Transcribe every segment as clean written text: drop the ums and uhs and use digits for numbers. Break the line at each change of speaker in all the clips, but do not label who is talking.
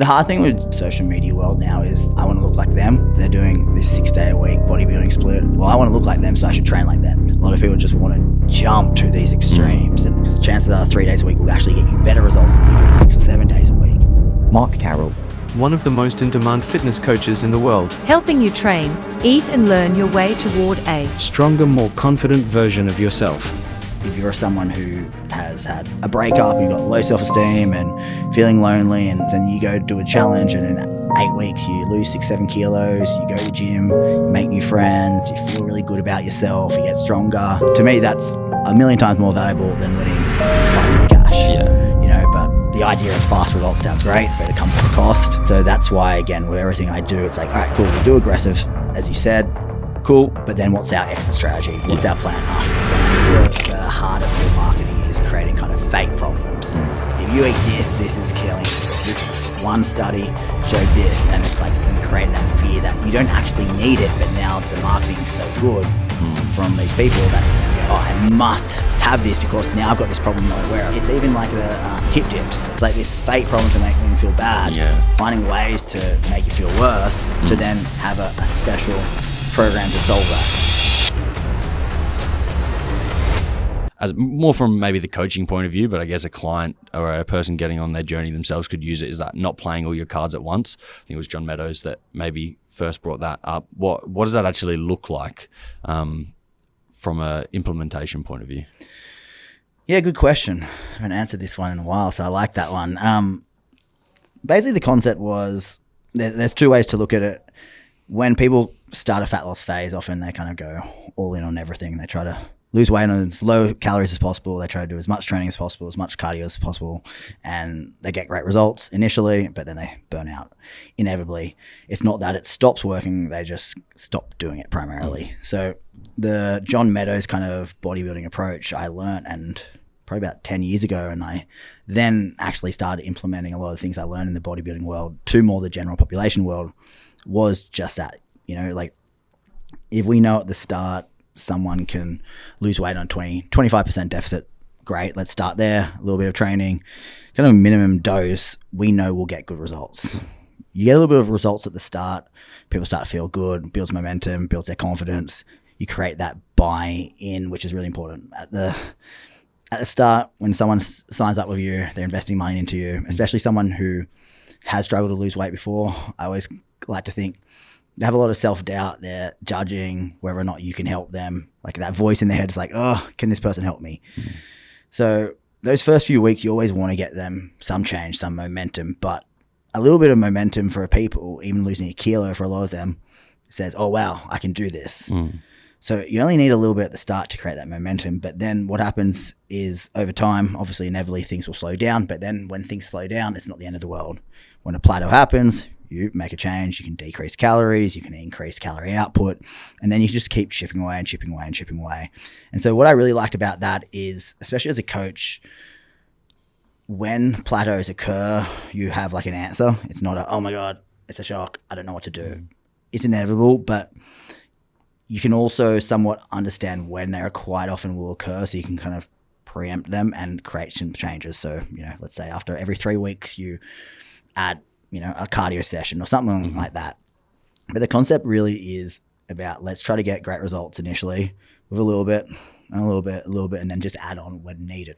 The hard thing with social media world now is I want to look like them. They're doing this 6-day-a-week bodybuilding split. Well, I want to look like them, so I should train like them. A lot of people just want to jump to these extremes, and the chances are 3 days a week will actually get you better results than you do 6 or 7 days a week.
Mark Carroll,
one of the most in-demand fitness coaches in the world,
helping you train, eat and learn your way toward a
stronger, more confident version of yourself.
If you're someone who has had a breakup, you've got low self-esteem and feeling lonely, and then you go do a challenge and in 8 weeks you lose 6-7 kilos, you go to the gym, you make new friends, you feel really good about yourself, you get stronger. To me, that's a million times more valuable than winning $5 cash.
Yeah.
You know, but the idea of fast results sounds great, but it comes at a cost. So that's why, again, with everything I do, it's like, all right, cool, we'll do aggressive, as you said, cool, but then what's our exit strategy? What's our plan after that? The heart of your marketing is creating kind of fake problems. If you eat this is killing you. This one study showed this, and it's like you create that fear that you don't actually need it, but now the marketing is so good from these people that, oh, I must have this because now I've got this problem I'm not aware of. It's even like the hip dips. It's like this fake problem to make me feel bad. Finding ways to make you feel worse to then have a special program to solve that.
as more from maybe the coaching point of view, but I guess a client or a person getting on their journey themselves could use it, is that not playing all your cards at once. I think it was John Meadows that maybe first brought that up. What does that actually look like from a implementation point of view?
Yeah, good question. I haven't answered this one in a while, so I like that one. Basically, the concept was there's two ways to look at it. When people start a fat loss phase, often they kind of go all in on everything. They try to lose weight on as low calories as possible. They try to do as much training as possible, as much cardio as possible, and they get great results initially, but then they burn out inevitably. It's not that it stops working, they just stop doing it primarily. So the John Meadows kind of bodybuilding approach I learned, and probably about 10 years ago, and I then actually started implementing a lot of things I learned in the bodybuilding world to more the general population world, was just that, you know, like if we know at the start someone can lose weight on 25% deficit, great, let's start there, a little bit of training, kind of a minimum dose, we know we'll get good results. You get a little bit of results at the start, people start to feel good, builds momentum, builds their confidence, you create that buy-in, which is really important. At the start, when someone signs up with you, they're investing money into you, especially someone who has struggled to lose weight before. I always like to think they have a lot of self-doubt. They're judging whether or not you can help them. Like that voice in their head is like, oh, can this person help me? So those first few weeks, you always want to get them some change, some momentum, but a little bit of momentum for people, even losing a kilo for a lot of them, says, oh, wow, I can do this. So you only need a little bit at the start to create that momentum. But then what happens is over time, obviously inevitably things will slow down. But then when things slow down, it's not the end of the world. When a plateau happens, you make a change, you can decrease calories, you can increase calorie output, and then you can just keep chipping away and chipping away and chipping away. And so what I really liked about that is, especially as a coach, when plateaus occur, you have like an answer. It's not a, oh my God, it's a shock, I don't know what to do. It's inevitable, but you can also somewhat understand when they quite often will occur, so you can kind of preempt them and create some changes. So, you know, let's say after every 3 weeks you add, you know, a cardio session or something like that. But the concept really is about, let's try to get great results initially with a little bit, and a little bit, a little bit, and then just add on when needed.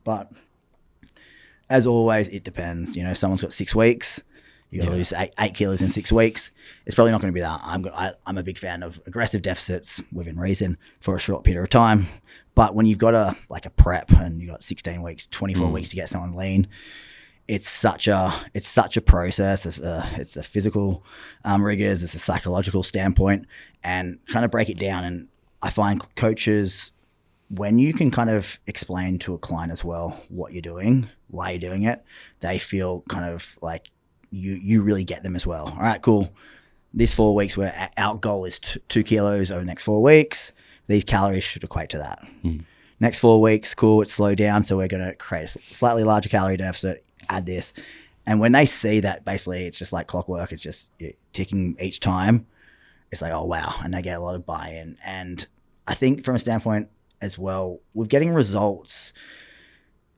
But as always, it depends. You know, if someone's got 6 weeks, you got to lose 8 kilos in 6 weeks. It's probably not going to be that. I'm a big fan of aggressive deficits within reason for a short period of time. But when you've got a prep and you've got 16 weeks, 24 weeks to get someone lean, it's such a process. It's a physical rigors, it's a psychological standpoint, and trying to break it down. And I find coaches, when you can kind of explain to a client as well what you're doing, why you're doing it, they feel kind of like you really get them as well. All right, cool. This 4 weeks, where our goal is 2 kilos over the next 4 weeks. These calories should equate to that. Next 4 weeks, cool, it's slowed down, so we're going to create a slightly larger calorie deficit, add this. And when they see that, basically it's just like clockwork, it's just ticking each time, it's like, oh wow, and they get a lot of buy-in. And I think from a standpoint as well, with getting results,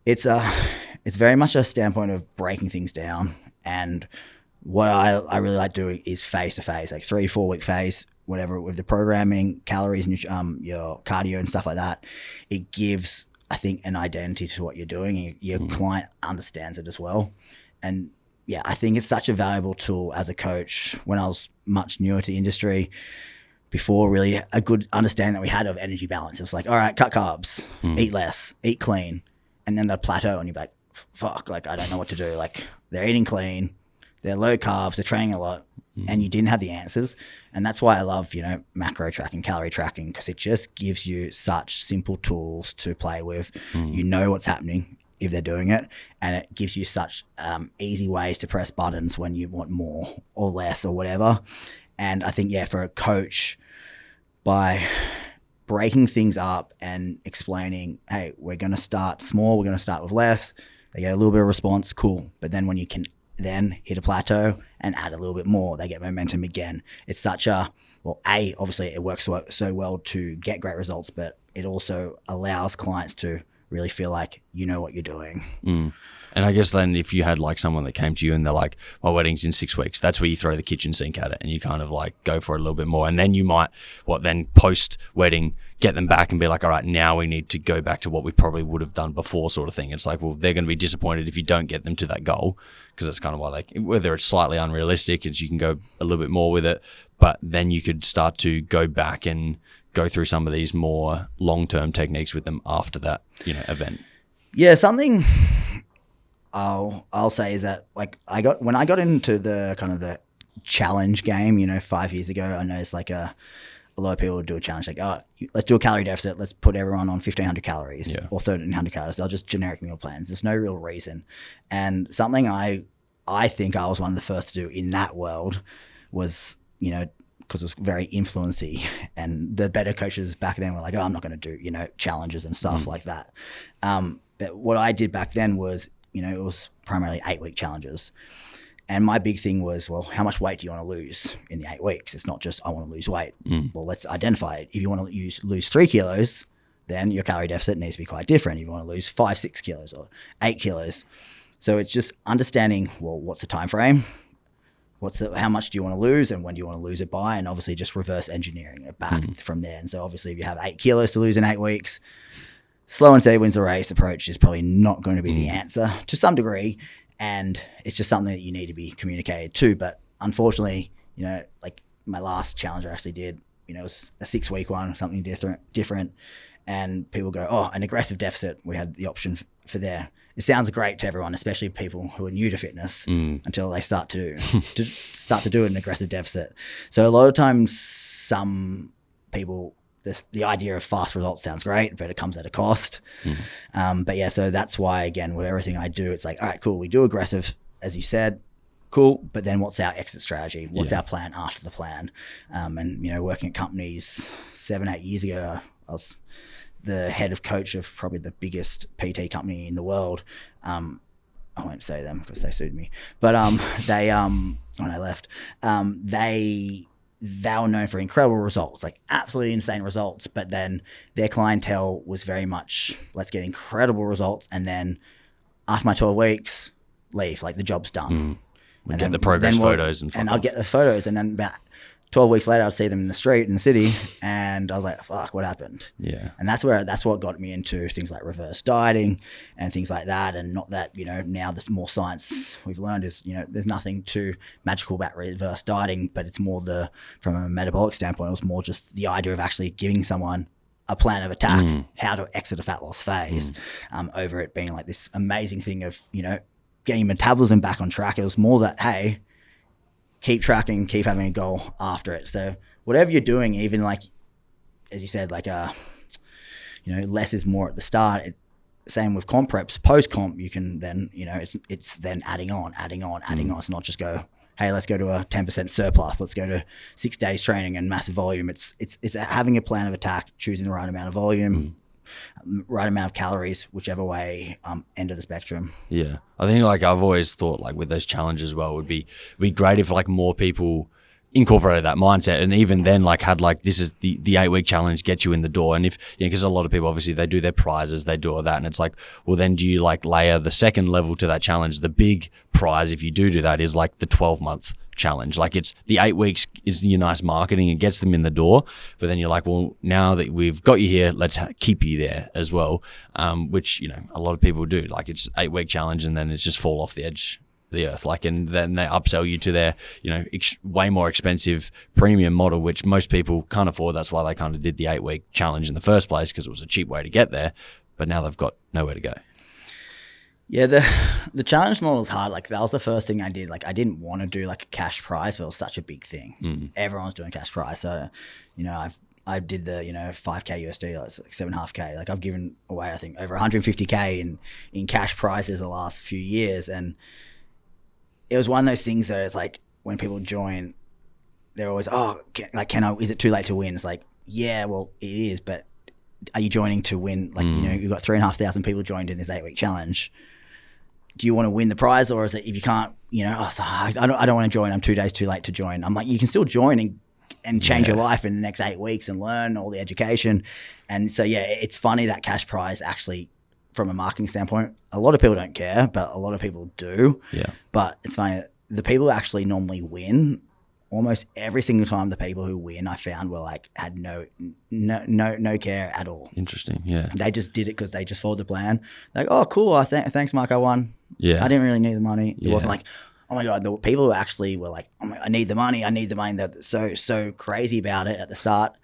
it's very much a standpoint of breaking things down And what I really like doing is phase to phase, like 3-4 week phase, whatever, with the programming, calories, your cardio and stuff like that. It gives, I think, an identity to what you're doing. Your client understands it as well. And yeah, I think it's such a valuable tool as a coach. When I was much newer to the industry, before really a good understanding that we had of energy balance, it was like, all right, cut carbs, eat less, eat clean. And then the plateau, and you're like, fuck, like I don't know what to do. Like they're eating clean, they're low carbs, they're training a lot, and you didn't have the answers. And that's why I love, macro tracking, calorie tracking, because it just gives you such simple tools to play with. You know what's happening if they're doing it, and it gives you such easy ways to press buttons when you want more or less or whatever. And I think, for a coach, by breaking things up and explaining, hey, we're going to start small, we're going to start with less, they get a little bit of response, cool. But then when you can then hit a plateau and add a little bit more, they get momentum again. It's such a, obviously it works so well to get great results, but it also allows clients to really feel like you know what you're doing.
And I guess then if you had like someone that came to you and they're like, my wedding's in 6 weeks, that's where you throw the kitchen sink at it and you kind of like go for it a little bit more. And then you might, then post-wedding, get them back and be like, all right, now we need to go back to what we probably would have done before, sort of thing. It's like, well, they're going to be disappointed if you don't get them to that goal, because that's kind of why whether it's slightly unrealistic, is you can go a little bit more with it, but then you could start to go back and go through some of these more long-term techniques with them after that, event.
Yeah, something I'll say is that when I got into the kind of the challenge game, 5 years ago, I noticed like a lot of people would do a challenge like, let's do a calorie deficit. Let's put everyone on 1,500 calories or 1,300 calories. They'll just generic meal plans. There's no real reason. And something I think I was one of the first to do in that world was, because it was very influency, and the better coaches back then were like, I'm not going to do, challenges and stuff like that. But what I did back then was, it was primarily 8-week challenges. And my big thing was, how much weight do you want to lose in the 8 weeks? It's not just, I want to lose weight. Well, let's identify it. If you want to lose 3 kilos, then your calorie deficit needs to be quite different. If you want to lose 5-6 kilos or 8 kilos. So it's just understanding, what's the time frame? How much do you want to lose, and when do you want to lose it by? And obviously just reverse engineering it back from there. And so obviously if you have 8 kilos to lose in 8 weeks, slow and steady wins the race approach is probably not going to be the answer to some degree. And it's just something that you need to be communicated to. But unfortunately, like my last challenge I actually did, it was a 6-week one, something different. And people go, an aggressive deficit. We had the option for there. It sounds great to everyone, especially people who are new to fitness, until they start to do an aggressive deficit. So a lot of times, some people, the idea of fast results sounds great, but it comes at a cost. So that's why, again, with everything I do, it's like, all right, cool, we do aggressive, as you said, cool, but then what's our exit strategy? What's our plan after the plan? And working at companies 7-8 years ago, I was the head of coach of probably the biggest PT company in the world. I won't say them because they sued me, but they when I left, they were known for incredible results, like absolutely insane results. But then their clientele was very much, let's get incredible results, and then after my 12 weeks, leave, like the job's done.
We get the progress photos and
I'll get the photos, and then about 12 weeks later, I'd see them in the street, in the city, and I was like, fuck, what happened?
Yeah.
And that's what got me into things like reverse dieting and things like that. And not that, now there's more science we've learned is, there's nothing too magical about reverse dieting, but it's more from a metabolic standpoint, it was more just the idea of actually giving someone a plan of attack, how to exit a fat loss phase, over it being like this amazing thing of, getting metabolism back on track. It was more that, hey, keep tracking, keep having a goal after it. So whatever you're doing, even like, as you said, like, less is more at the start. Same with comp preps, post comp, you can then, it's then adding on. It's not just go, hey, let's go to a 10% surplus. Let's go to 6 days training and massive volume. It's having a plan of attack, choosing the right amount of volume, right amount of calories, whichever way, end of the spectrum.
Yeah. I think like I've always thought like with those challenges as well, would be great if like more people incorporated that mindset, and even then like had like, this is the 8-week challenge, get you in the door. And if, because a lot of people obviously they do their prizes, they do all that, and it's like, well then do you like layer the second level to that challenge? The big prize, if you do that, is like the 12-month challenge. Like it's the 8 weeks is your nice marketing, it gets them in the door, but then you're like, well, now that we've got you here, let's keep you there as well, which, you know, a lot of people do. Like it's 8-week challenge and then it's just fall off the edge of the earth, like, and then they upsell you to their, you know, way more expensive premium model, which most people can't afford. That's why they kind of did the 8-week challenge in the first place, because it was a cheap way to get there, but now they've got nowhere to go.
Yeah, the challenge model is hard. Like that was the first thing I did. Like I didn't want to do like a cash prize, but it was such a big thing. Everyone's doing cash prize. So, you know, I did the, you know, 5K USD, like 7.5K. Like I've given away, I think, over 150K in cash prizes the last few years. And it was one of those things that it's like when people join, they're always, oh, is it too late to win? It's like, yeah, well, it is, but are you joining to win? Like, you know, you've got 3,500 people joined in this 8-week challenge. Do you want to win the prize, or is it if you can't, you know, oh, so I don't want to join, I'm 2 days too late to join. I'm like, you can still join and change your life in the next 8 weeks and learn all the education. And so, yeah, it's funny that cash prize actually, from a marketing standpoint, a lot of people don't care, but a lot of people do. Yeah. But it's funny, the people who actually normally win, almost every single time the people who win I found were like, had no care at all.
Interesting. Yeah.
They just did it because they just followed the plan. Like, oh, cool. Thanks, Mark. I won. Yeah. I didn't really need the money. It wasn't like, oh my God, the people who actually were like, oh my, I need the money. They're so crazy about it at the start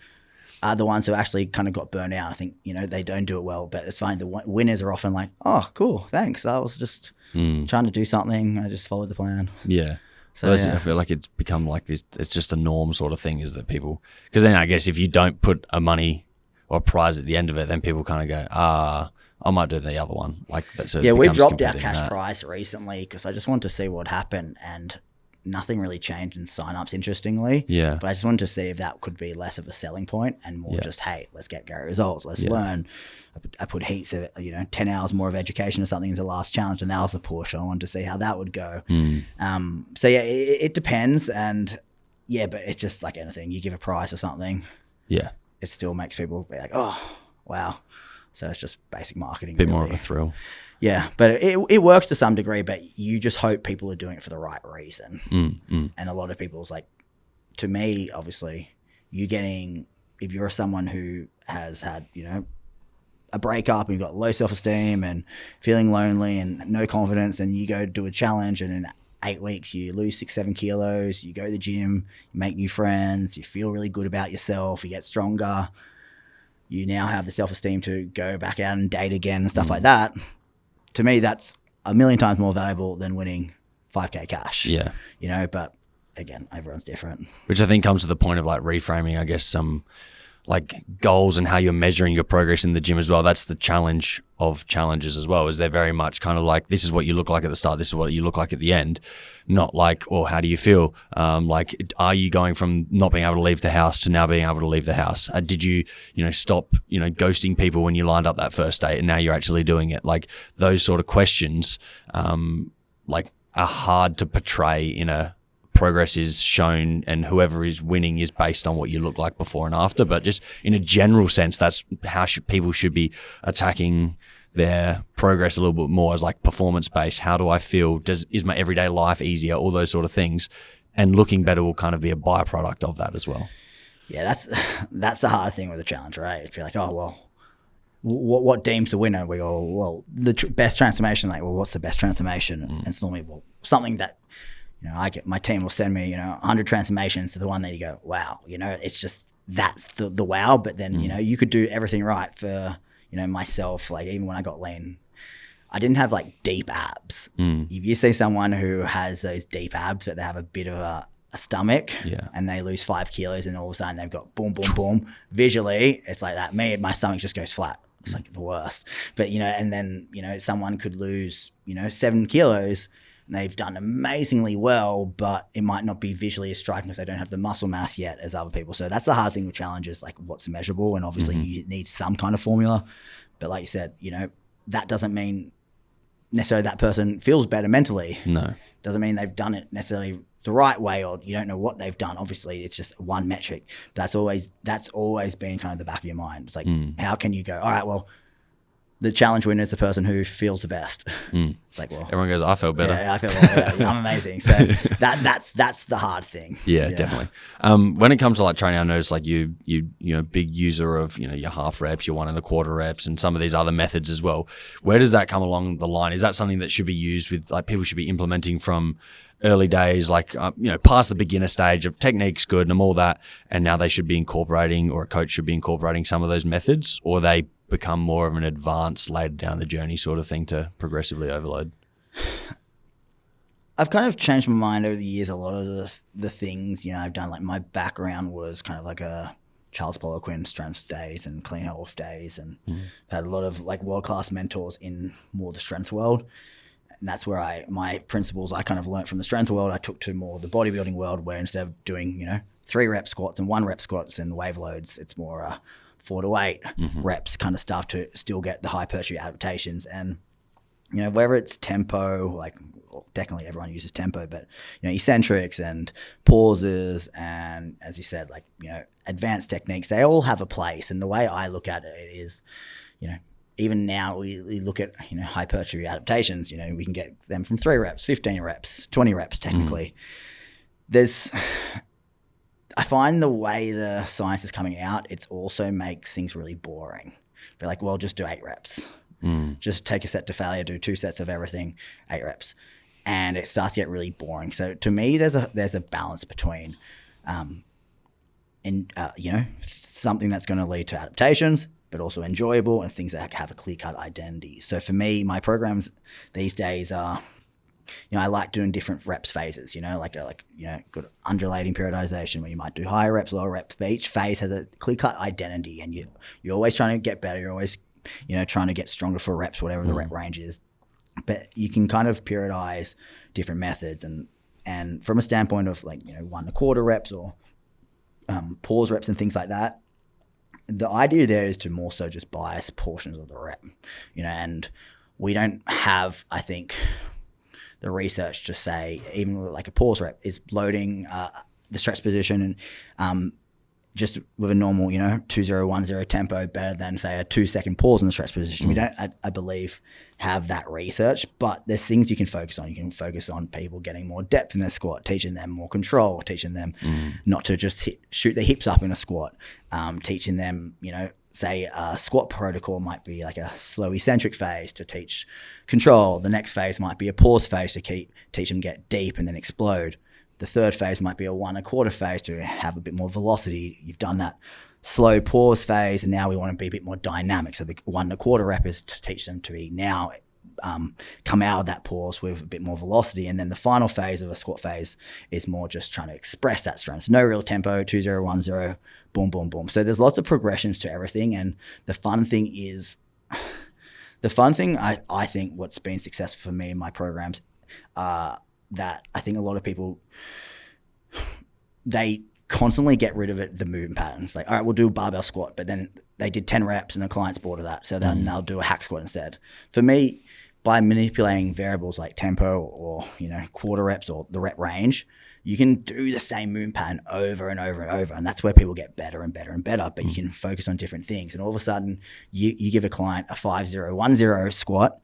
are the ones who actually kind of got burnt out. I think, you know, they don't do it well, but it's fine. The winners are often like, oh, cool. Thanks. I was just trying to do something. I just followed the plan.
Yeah. So I feel like it's become like this, it's just a norm sort of thing, is that people, because then I guess if you don't put a money or a prize at the end of it, then people kind of go, I might do the other one. Like that. So
yeah, we dropped our cash prize recently because I just wanted to see what happened, and nothing really changed in signups, interestingly. Yeah. But I just wanted to see if that could be less of a selling point and more just, hey, let's get great results. Let's learn. I put heaps of, 10 hours more of education or something into the last challenge, and that was the push. I wanted to see how that would go. So yeah, it depends. And yeah, but it's just like anything. You give a prize or something. Yeah. It still makes people be like, oh, wow. So it's just basic marketing.
A bit more of a thrill.
Yeah, but it works to some degree, but you just hope people are doing it for the right reason. And a lot of people's like, to me, obviously, if you're someone who has had, a breakup and you've got low self-esteem and feeling lonely and no confidence, and you go do a challenge and in 8 weeks you lose 6-7 kilos, you go to the gym, you make new friends, you feel really good about yourself, you get stronger, you now have the self-esteem to go back out and date again and stuff like that. To me, that's a million times more valuable than winning 5K cash. Yeah. But again, everyone's different.
Which I think comes to the point of like reframing, I guess, some like goals and how you're measuring your progress in the gym as well. That's the challenge of challenges as well, is they're very much kind of like, this is what you look like at the start, this is what you look like at the end. Not like, well, how do you feel? Like, are you going from not being able to leave the house to now being able to leave the house? Did you, stop, ghosting people when you lined up that first date and now you're actually doing it? Like those sort of questions, like are hard to portray in a progress is shown and whoever is winning is based on what you look like before and after. But just in a general sense, that's how people should be attacking their progress a little bit more, as like performance based. How do I feel? Is my everyday life easier? All those sort of things. And looking better will kind of be a byproduct of that as well.
Yeah, that's the hard thing with the challenge, right? It's like, oh, well, what deems the winner? We go, well, the best transformation. Like, well, what's the best transformation? And it's normally, well, something that, my team will send me, 100 transformations to the one that you go, wow, it's just, that's the wow. But then, you could do everything right for, myself. Like even when I got lean, I didn't have like deep abs. If you see someone who has those deep abs, but they have a bit of a stomach and they lose 5 kilos and all of a sudden they've got boom, boom, boom. Visually, it's like that. My stomach just goes flat. It's like the worst. But, and then, someone could lose, 7 kilos and they've done amazingly well, but it might not be visually as striking because they don't have the muscle mass yet as other people. So that's the hard thing with challenges, like what's measurable. And obviously you need some kind of formula. But like you said, that doesn't mean necessarily that person feels better mentally.
No.
Doesn't mean they've done it necessarily the right way, or you don't know what they've done. Obviously, it's just one metric. But that's always been kind of the back of your mind. It's like, how can you go, all right, well, the challenge winner is the person who feels the best. It's like, well,
everyone goes, I feel better.
Yeah, I feel better. I'm amazing. So that's the hard thing.
Yeah, definitely. When it comes to like training, I notice like you big user of your half reps, your 1 1/4 reps, and some of these other methods as well. Where does that come along the line? Is that something that should be used with, like, people should be implementing from early days, like past the beginner stage of technique's good and all that, and now they should be incorporating, or a coach should be incorporating some of those methods, or they become more of an advanced later down the journey sort of thing to progressively overload?
I've kind of changed my mind over the years. A lot of the things I've done, like my background was kind of like a Charles Poliquin strength days and clean health days, and had a lot of like world-class mentors in more the strength world. And that's where my principles I kind of learned from the strength world, I took to more the bodybuilding world, where instead of doing 3 rep squats and 1 rep squats and wave loads, it's more 4 to 8 reps kind of stuff to still get the hypertrophy adaptations. And whether it's tempo, like, well, definitely everyone uses tempo, but eccentrics and pauses, and as you said, like advanced techniques, they all have a place. And the way I look at it is, even now we look at hypertrophy adaptations. We can get them from 3 reps, 15 reps, 20 reps technically. I find the way the science is coming out, it also makes things really boring. Be like, well, just do 8 reps. Just take a set to failure, do 2 sets of everything, 8 reps. And it starts to get really boring. So to me, there's a balance between, something that's going to lead to adaptations, but also enjoyable, and things that have a clear-cut identity. So for me, my programs these days are, I like doing different reps phases, good undulating periodization where you might do higher reps, lower reps, but each phase has a clear-cut identity, and you're always trying to get better. You're always, trying to get stronger for reps, whatever the rep range is. But you can kind of periodize different methods, and from a standpoint of 1 1/4 reps or pause reps and things like that, the idea there is to more so just bias portions of the rep, and we don't have, I think, the research to say even like a pause rep is loading the stretch position and just with a normal 2010 tempo better than say a 2-second pause in the stretch position. We don't, I believe, have that research, but there's things you can focus on. You can focus on people getting more depth in their squat, teaching them more control, teaching them not to just shoot their hips up in a squat, teaching them, say a squat protocol might be like a slow eccentric phase to teach control. The next phase might be a pause phase to teach them get deep and then explode. The third phase might be a 1 1/4 phase to have a bit more velocity. You've done that slow pause phase, and now we want to be a bit more dynamic. So the 1 1/4 rep is to teach them to be now come out of that pause with a bit more velocity. And then the final phase of a squat phase is more just trying to express that strength. No real tempo, 2 0 1 0, boom, boom, boom. So there's lots of progressions to everything. And the fun thing I think what's been successful for me in my programs, that I think a lot of people, they constantly get rid of the movement patterns. Like, all right, we'll do a barbell squat, but then they did 10 reps and the client's bored of that. So then they'll do a hack squat instead. For me, by manipulating variables like tempo or, 1/4 reps or the rep range, you can do the same movement pattern over and over and over. And that's where people get better and better and better, but you can focus on different things. And all of a sudden you give a client a 5 0 1 0 squat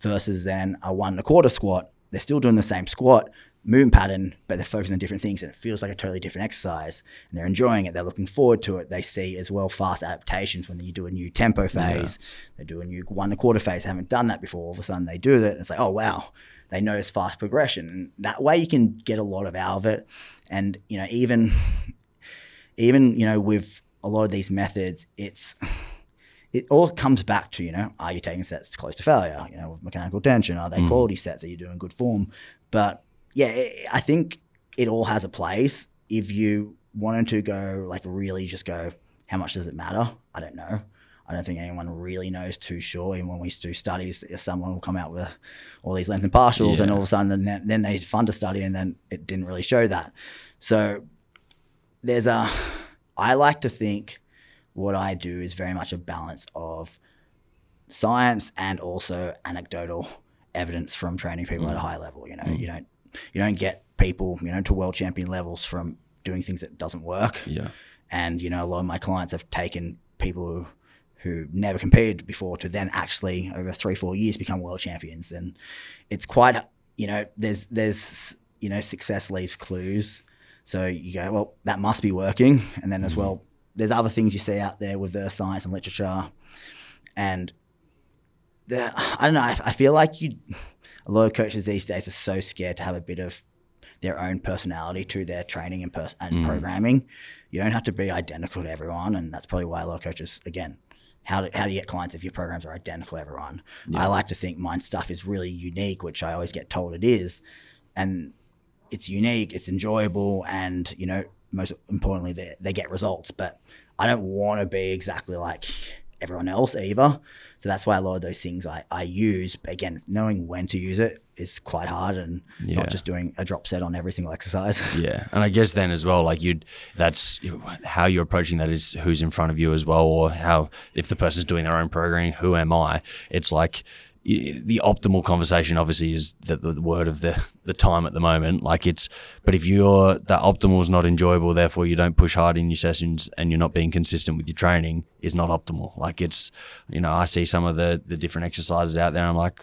versus then a 1 1/4 squat. They're still doing the same squat movement pattern, but they're focusing on different things, and it feels like a totally different exercise, and they're enjoying it. They're looking forward to it. They see as well fast adaptations when you do a new tempo phase. They do a new 1 1/4 phase. They haven't done that before. All of a sudden they do that, and it's like, oh wow, they notice fast progression. And that way you can get a lot out of it. And even with a lot of these methods, it all comes back to, are you taking sets close to failure, with mechanical tension? Are they quality sets? Are you doing good form? But yeah, I think it all has a place. If you wanted to go really just go, how much does it matter? I don't know. I don't think anyone really knows too sure. Even when we do studies, someone will come out with all these length and partials, and all of a sudden then they fund a study and then it didn't really show that. So I like to think what I do is very much a balance of science and also anecdotal evidence from training people at a high level. You know, you don't get people, you know, to world champion levels from doing things that doesn't work.
Yeah.
And, you know, a lot of my clients have taken people who never competed before to then actually over 3-4 years become world champions. And it's quite, you know, there's, you know, success leaves clues. So you go, well, that must be working. And then as well, there's other things you see out there with the science and literature. And I don't know, I feel like a lot of coaches these days are so scared to have a bit of their own personality to their training and programming. You don't have to be identical to everyone. And that's probably why a lot of coaches, again, how do you get clients if your programs are identical to everyone? Yeah. I like to think my stuff is really unique, which I always get told it is. And it's unique, it's enjoyable, and, you know, most importantly, they get results. But I don't want to be exactly like everyone else either. So that's why a lot of those things I use. But again, knowing when to use it is quite hard, and not just doing a drop set on every single exercise. Yeah.
And I guess then as well, like that's how you're approaching that is who's in front of you as well, or how, if the person's doing their own programming, who am I? It's like, the optimal conversation obviously is the word of the time at the moment. Like but if that optimal is not enjoyable, therefore you don't push hard in your sessions and you're not being consistent with your training, is not optimal. Like it's, you know, I see some of the different exercises out there and I'm like,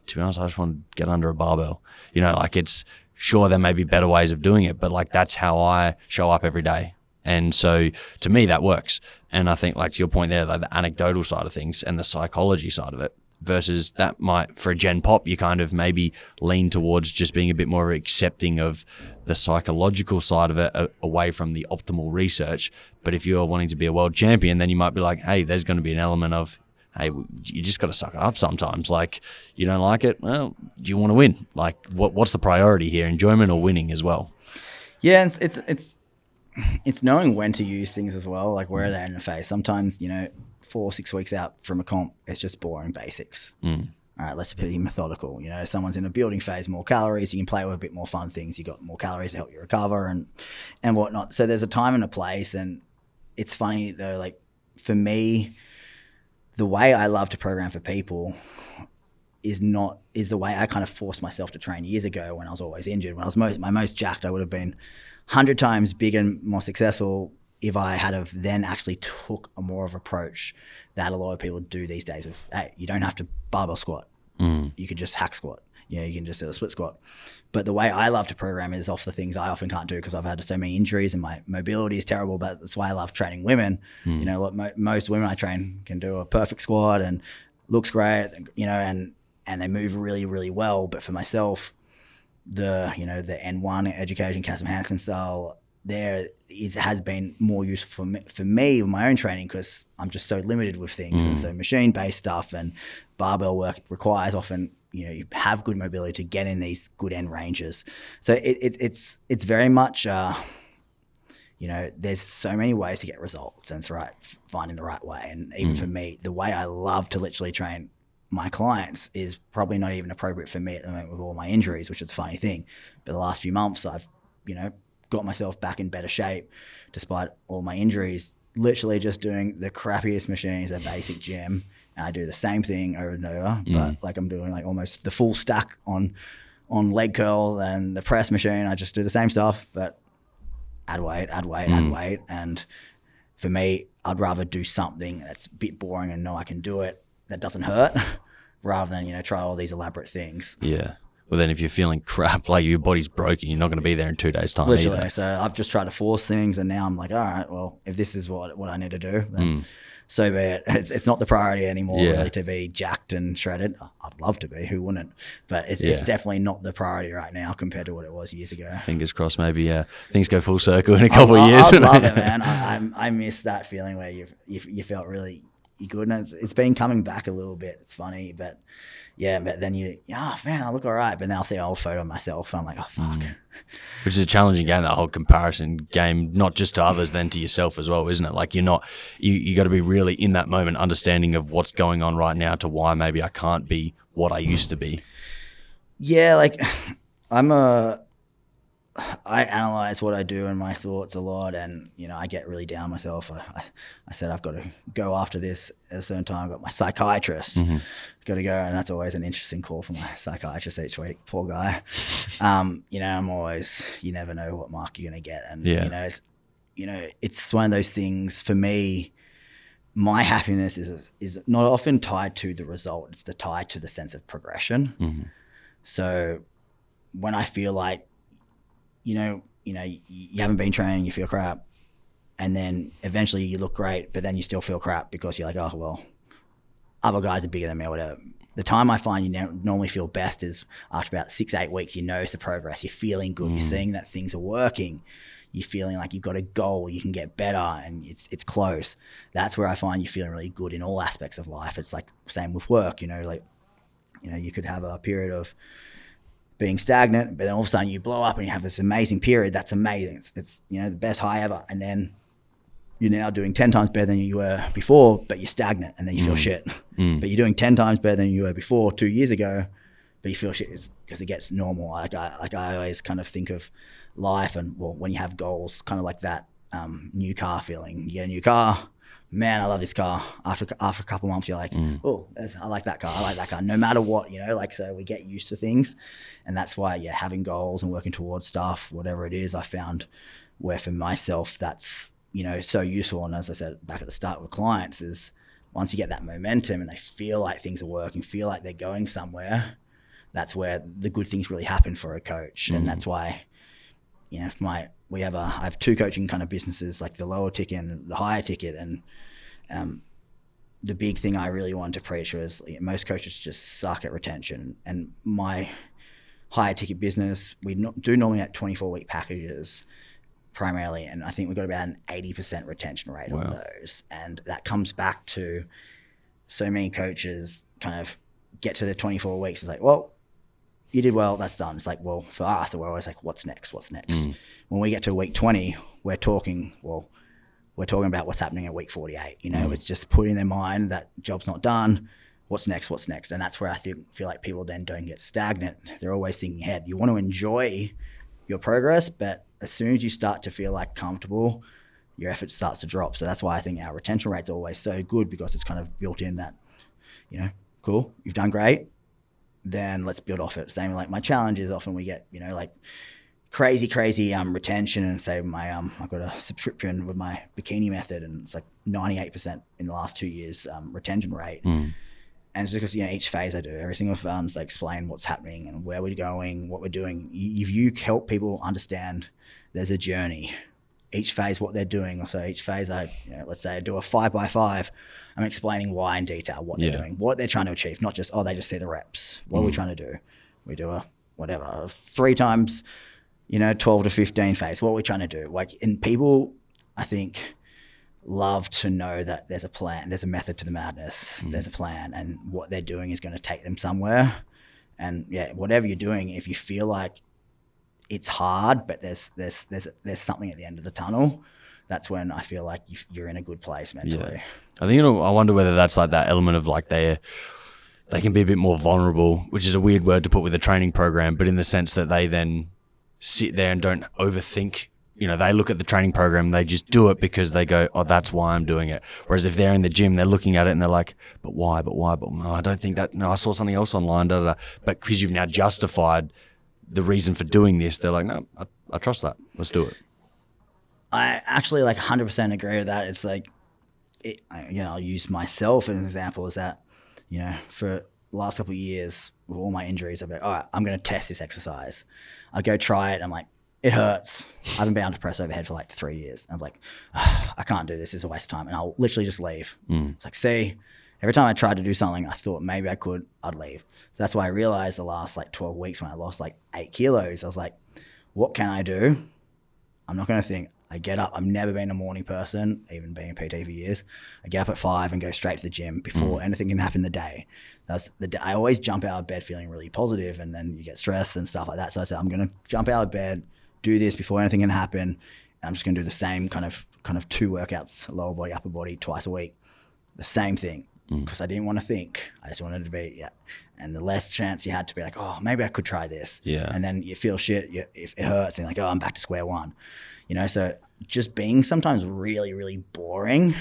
to be honest, I just want to get under a barbell. You know, like it's, sure, there may be better ways of doing it, but like that's how I show up every day. And so to me, that works. And I think, like to your point there, like the anecdotal side of things and the psychology side of it, versus that might, for a Gen Pop, you kind of maybe lean towards just being a bit more accepting of the psychological side of it away from the optimal research. But if you're wanting to be a world champion, then you might be like, hey, there's going to be an element of, hey, you just got to suck it up sometimes. Like, you don't like it? Well, do you want to win? Like, what's the priority here, enjoyment or winning as well?
Yeah, it's knowing when to use things as well, like where they're in the phase. Sometimes, you know, 4 or 6 weeks out from a comp, it's just boring basics. All right, let's be methodical. You know, someone's in a building phase, more calories, you can play with a bit more fun things. You got more calories to help you recover and whatnot. So there's a time and a place. And it's funny though, like for me, the way I love to program for people is the way I kind of forced myself to train years ago when I was always injured. When I was my most jacked, I would have been 100 times bigger and more successful if I had have then actually took a more of approach that a lot of people do these days of, hey, you don't have to barbell squat. You could just hack squat. You know, you can just do a split squat. But the way I love to program is off the things I often can't do because I've had so many injuries and my mobility is terrible. But that's why I love training women. You know, most women I train can do a perfect squat and looks great, you know, and they move really, really well. But for myself, the N1 education, Kasim Hansen style, has been more useful for me with my own training because I'm just so limited with things. And so machine-based stuff and barbell work requires often, you know, you have good mobility to get in these good end ranges. So it's very much, you know, there's so many ways to get results, and it's right finding the right way. And even for me, the way I love to literally train my clients is probably not even appropriate for me at the moment with all my injuries, which is a funny thing. But the last few months, I've, you know, got myself back in better shape despite all my injuries, literally just doing the crappiest machines at basic gym. And I do the same thing over and over, but like I'm doing like almost the full stack on leg curl and the press machine. I just do the same stuff, but add weight. And for me, I'd rather do something that's a bit boring and know I can do it that doesn't hurt rather than, you know, try all these elaborate things.
Yeah. Well, then if you're feeling crap, like your body's broken, you're not going to be there in 2 days' time
literally
either.
So I've just tried to force things, and now I'm like, all right, well, if this is what I need to do, then so be it. It's not the priority anymore really to be jacked and shredded. I'd love to be, who wouldn't? But it's definitely not the priority right now compared to what it was years ago.
Fingers crossed, maybe things go full circle in a couple of years.
I love it, man. I miss that feeling where you felt really good, and it's been coming back a little bit. It's funny, but yeah, but then man, I look all right. But then I'll see an old photo of myself and I'm like, oh, fuck.
Which is a challenging game, that whole comparison game, not just to others, then to yourself as well, isn't it? Like you got to be really in that moment, understanding of what's going on right now to why maybe I can't be what I used to be.
Yeah, like I I analyze what I do and my thoughts a lot, and I get really down myself. I said I've got to go after this at a certain time. I've got my psychiatrist, got to go, and that's always an interesting call for my psychiatrist each week. Poor guy. I'm always, you never know what mark you're going to get, and it's one of those things for me. My happiness is not often tied to the result. It's tied to the sense of progression. So when I feel like, you haven't been training, you feel crap, and then eventually you look great, but then you still feel crap because you're like, oh, well, other guys are bigger than me or whatever. The time I find you normally feel best is after about 6-8 weeks. You notice the progress. You're feeling good. You're seeing that things are working. You're feeling like you've got a goal, you can get better, and it's close. That's where I find you feeling really good in all aspects of life. It's like same with work, you could have a period of being stagnant, but then all of a sudden you blow up and you have this amazing period. That's amazing. It's the best high ever. And then you're now doing 10 times better than you were before, but you're stagnant, and then you feel shit. But you're doing 10 times better than you were before 2 years ago, but you feel shit because it gets normal. Like I always kind of think of life, and when you have goals, kind of like that new car feeling. You get a new car, man, I love this car. After a couple months, you're like, oh, I like that car. I like that car. No matter what, so we get used to things, and that's why having goals and working towards stuff, whatever it is, I found where for myself that's so useful. And as I said back at the start with clients, is once you get that momentum and they feel like things are working, feel like they're going somewhere, that's where the good things really happen for a coach. And that's why I have two coaching kind of businesses, like the lower ticket and the higher ticket. And the big thing I really wanted to preach was most coaches just suck at retention. And my higher ticket business, we do normally at 24-week packages primarily. And I think we've got about an 80% retention rate on those. And that comes back to so many coaches kind of get to the 24 weeks. It's like, well, you did well, that's done. It's like, well, for us, we're always like, what's next? When we get to week 20, we're talking about what's happening at week 48. It's just putting in their mind that job's not done. What's next? And that's where I feel like people then don't get stagnant. They're always thinking ahead. You want to enjoy your progress, but as soon as you start to feel like comfortable, your effort starts to drop. So that's why I think our retention rate's always so good, because it's kind of built in that, cool, you've done great, then let's build off it. Same like my challenges, often we get, like crazy retention, and say I've got a subscription with my bikini method, and it's like 98% in the last 2 years retention rate. And it's because each phase I do, every single phase, they explain what's happening and where we're going, what we're doing. If you help people understand there's a journey, each phase what they're doing. So each phase let's say I do a 5x5, I'm explaining why in detail, what they're doing, what they're trying to achieve, not just they just see the reps. What are we trying to do? We do a 3 times 12 to 15 phase. What are we trying to do? And people, I think, love to know that there's a plan, there's a method to the madness, there's a plan, and what they're doing is going to take them somewhere. And whatever you're doing, if you feel like it's hard, but there's something at the end of the tunnel, that's when I feel like you're in a good place mentally.
Yeah. I think I wonder whether that's like that element of like they can be a bit more vulnerable, which is a weird word to put with a training program, but in the sense that they then sit there and don't overthink. They look at the training program, they just do it because they go, oh, that's why I'm doing it. Whereas if they're in the gym, they're looking at it and they're like, but why? But no, I don't think that. No, I saw something else online. But because you've now justified the reason for doing this, they're like, no, I trust that. Let's do it.
I actually 100% agree with that. It's like, I'll use myself as an example. Is that, for the last couple of years with all my injuries, I'm like, all right, I'm going to test this exercise. I go try it. I'm like, it hurts. I haven't been able to press overhead for 3 years. I'm like, I can't do this. It's a waste of time. And I'll literally just leave. It's like, see, every time I tried to do something, I thought maybe I could, I'd leave. So that's why I realized the last 12 weeks when I lost 8 kilos, I was like, what can I do? I'm not going to think. I get up. I've never been a morning person, even being a PT for years. I get up at 5 and go straight to the gym before anything can happen in the day. I always jump out of bed feeling really positive, and then you get stressed and stuff like that. So I said, I'm going to jump out of bed, do this before anything can happen. And I'm just going to do the same kind of 2 workouts, lower body, upper body, twice a week. The same thing. because I didn't want to think. I just wanted to be, and the less chance you had to be like, oh, maybe I could try this.
Yeah.
And then you feel shit, if it hurts, and like, oh, I'm back to square one. So just being sometimes really, really boring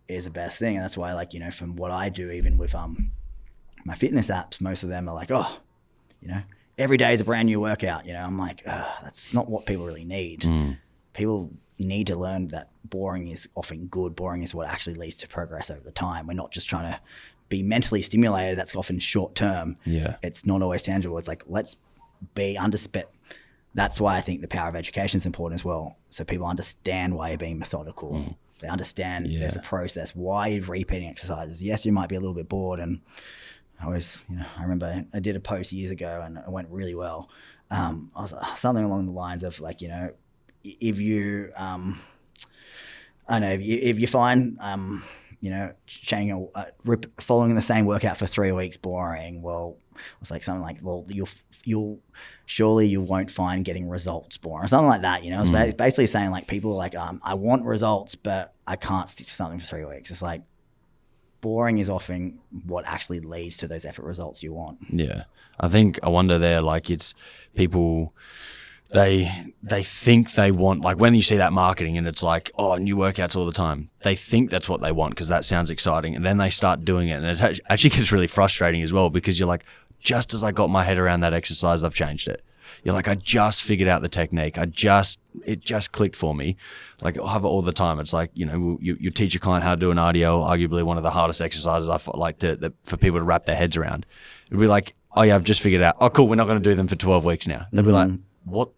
is the best thing. And that's why, like, from what I do, even with my fitness apps, most of them are like, oh, every day is a brand new workout. I'm like, that's not what people really need. People need to learn that boring is often good. Boring is what actually leads to progress over the time. We're not just trying to be mentally stimulated. That's often short term.
Yeah.
It's not always tangible. It's like, let's be That's why I think the power of education is important as well. So people understand why you're being methodical. They understand there's a process, why you're repeating exercises. Yes, you might be a little bit bored. And I always, I remember I did a post years ago and it went really well. I was something along the lines of like, if you, if you find, changing following the same workout for 3 weeks boring, well, it's like something like, well, you'll surely you won't find getting results boring or something like that. It's basically saying like people are like, I want results, but I can't stick to something for 3 weeks. It's like boring is often what actually leads to those effort results you want.
Yeah. I wonder there, like it's people, they think they want, like when you see that marketing and it's like, oh, new workouts all the time, they think that's what they want because that sounds exciting, and then they start doing it and it actually gets really frustrating as well, because you're like, just as I got my head around that exercise, I've changed it. You're like, I just figured out the technique. It just clicked for me. Like I have it all the time. It's like, you teach a client how to do an RDL, arguably one of the hardest exercises I like for people to wrap their heads around. It'd be like, oh yeah, I've just figured it out. Oh cool, we're not going to do them for 12 weeks now. They'd be like, what?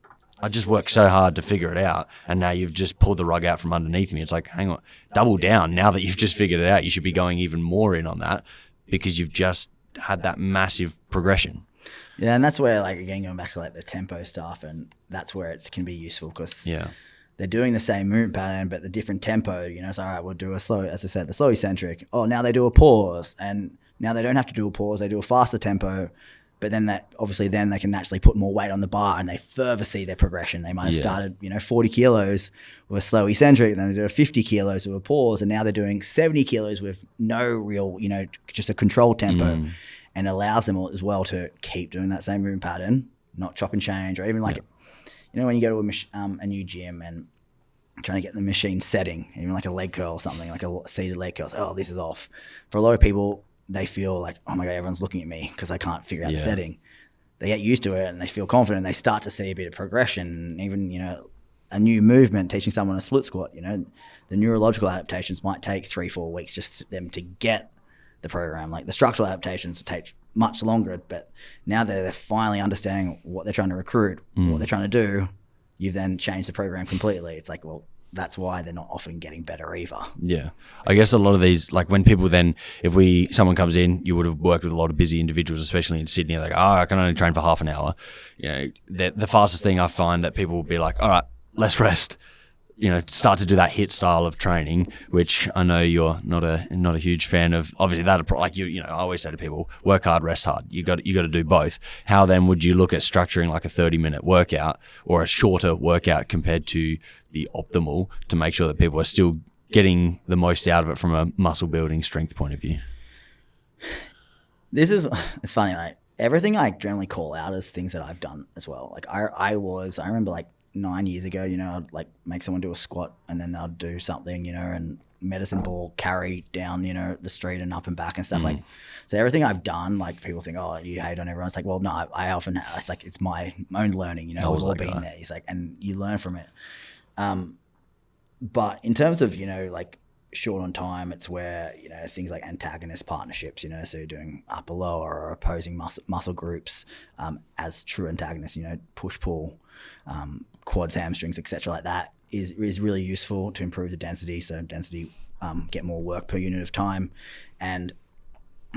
I just worked so hard to figure it out, and now you've just pulled the rug out from underneath me. It's like, hang on, double down. Now that you've just figured it out, you should be going even more in on that because you've just had that massive progression.
Yeah, and that's where, like, again, going back to like the tempo stuff, and that's where it can be useful because they're doing the same movement pattern, but the different tempo. It's all right. We'll do a slow, as I said, the slow eccentric. Oh, now they do a pause, and now they don't have to do a pause. They do a faster tempo. But then then they can actually put more weight on the bar and they further see their progression. They might have started, 40 kilos with a slow eccentric, and then they do 50 kilos with a pause, and now they're doing 70 kilos with no real, just a controlled tempo, and allows them as well to keep doing that same movement pattern, not chop and change, or even like, when you go to a new gym and trying to get the machine setting, even like a leg curl or something, like a seated leg curl, oh, this is off. For a lot of people, they feel like, oh my God, everyone's looking at me because I can't figure out the setting. They get used to it and they feel confident. They start to see a bit of progression. Even, a new movement, teaching someone a split squat, the neurological adaptations might take 3-4 weeks just for them to get the program. Like the structural adaptations take much longer, but now they're finally understanding what they're trying to recruit, what they're trying to do. You've then changed the program completely. It's like, well, that's why they're not often getting better either. Yeah.
I guess a lot of these, like when people then, someone comes in, you would have worked with a lot of busy individuals, especially in Sydney, like, I can only train for half an hour. The fastest thing I find that people will be like, all right, let's rest. Start to do that HIIT style of training, which I know you're not a huge fan of. Obviously, that like I always say to people, work hard, rest hard. You got to do both. How then would you look at structuring like a 30-minute workout or a shorter workout compared to the optimal to make sure that people are still getting the most out of it from a muscle building strength point of view?
It's funny. Like everything I generally call out as things that I've done as well. Like I remember like 9 years ago, I'd like make someone do a squat and then they'll do something, and medicine ball carry down, the street and up and back and stuff like. So everything I've done, like people think, oh, you hate on everyone. It's like, well, no, I often, it's like, it's my own learning, we've all been there. It's like, and you learn from it. But in terms of, like short on time, it's where, things like antagonist partnerships, so you're doing upper lower or opposing muscle groups as true antagonists, push pull, quads, hamstrings, etc. like that is really useful to improve the density. So density, get more work per unit of time. And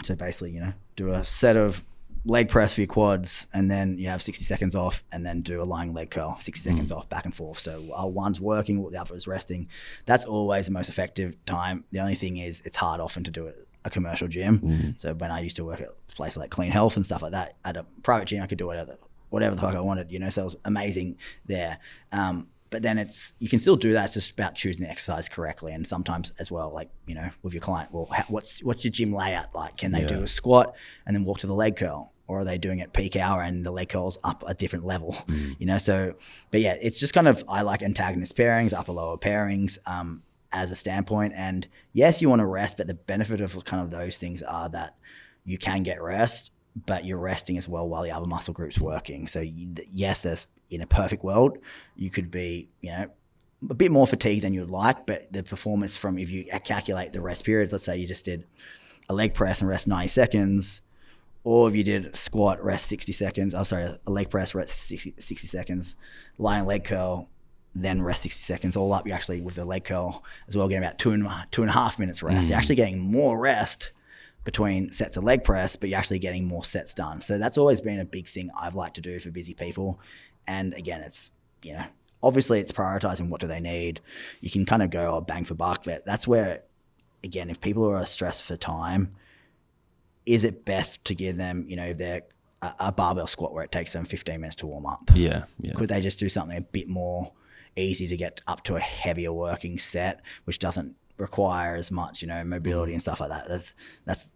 so basically, do a set of leg press for your quads, and then you have 60 seconds off, and then do a lying leg curl, 60 seconds off, back and forth. So one's working, the other is resting. That's always the most effective time. The only thing is it's hard often to do it at a commercial gym. So when I used to work at places like Clean Health and stuff like that, at a private gym, I could do whatever the fuck I wanted, so it was amazing there. But then you can still do that. It's just about choosing the exercise correctly. And sometimes as well, like, with your client, well, what's your gym layout like? Can they do a squat and then walk to the leg curl? Or are they doing it peak hour and the leg curl's up a different level? So, but yeah, it's just kind of, I like antagonist pairings, upper lower pairings as a standpoint. And yes, you want to rest, but the benefit of kind of those things are that you can get rest, but you're resting as well while the other muscle group's working. So yes, in a perfect world, you could be, a bit more fatigued than you'd like, but the performance from, if you calculate the rest periods, let's say you just did a leg press and rest 90 seconds, or if you did a squat, rest 60 seconds, a leg press, rest 60 seconds, lying leg curl, then rest 60 seconds, all up, you're actually, with the leg curl as well, getting about two and a half minutes rest. You're actually getting more rest between sets of leg press, but you're actually getting more sets done. So that's always been a big thing I've liked to do for busy people. And again, it's, obviously it's prioritizing what do they need. You can kind of go bang for buck, but that's where, again, if people are stressed for time, is it best to give them, if they're a barbell squat where it takes them 15 minutes to warm up?
Yeah.
Could they just do something a bit more easy to get up to a heavier working set, which doesn't require as much, mobility and stuff like that? That's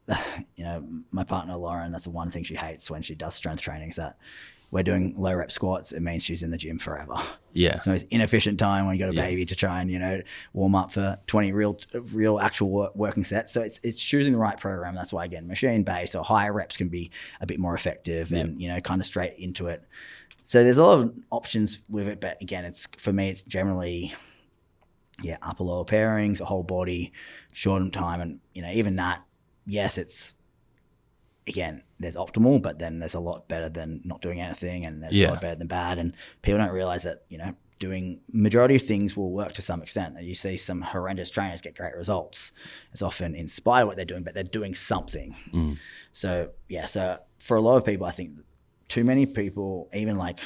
my partner Lauren, that's the one thing she hates when she does strength training, is that we're doing low rep squats. It means she's in the gym forever. Yeah. So it's inefficient time when you got a baby to try and, warm up for 20 real actual working sets. So it's choosing the right program. That's why, again, machine based or higher reps can be a bit more effective and, kind of straight into it. So there's a lot of options with it, but again, for me, it's generally, upper lower pairings, a whole body, shorten time. And, even that, yes, it's, again, there's optimal, but then there's a lot better than not doing anything, and there's a lot better than bad. And people don't realize that, doing majority of things will work to some extent. That you see some horrendous trainers get great results. It's often in spite of what they're doing, but they're doing something. So for a lot of people, I think too many people, even like,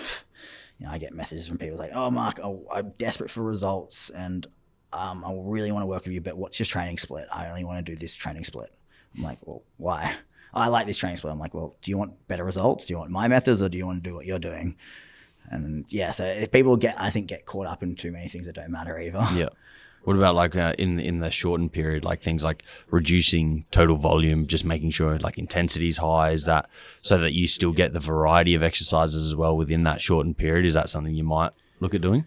I get messages from people like, oh, Mark, I'm desperate for results and I really want to work with you, but what's your training split? I only want to do this training split. I'm like, well, why? I like this training split. I'm like, well, do you want better results? Do you want my methods, or do you want to do what you're doing? And so if people get caught up in too many things that don't matter either. Yeah.
What about like in the shortened period, like things like reducing total volume, just making sure like intensity is high, is that so that you still get the variety of exercises as well within that shortened period? Is that something you might look at doing?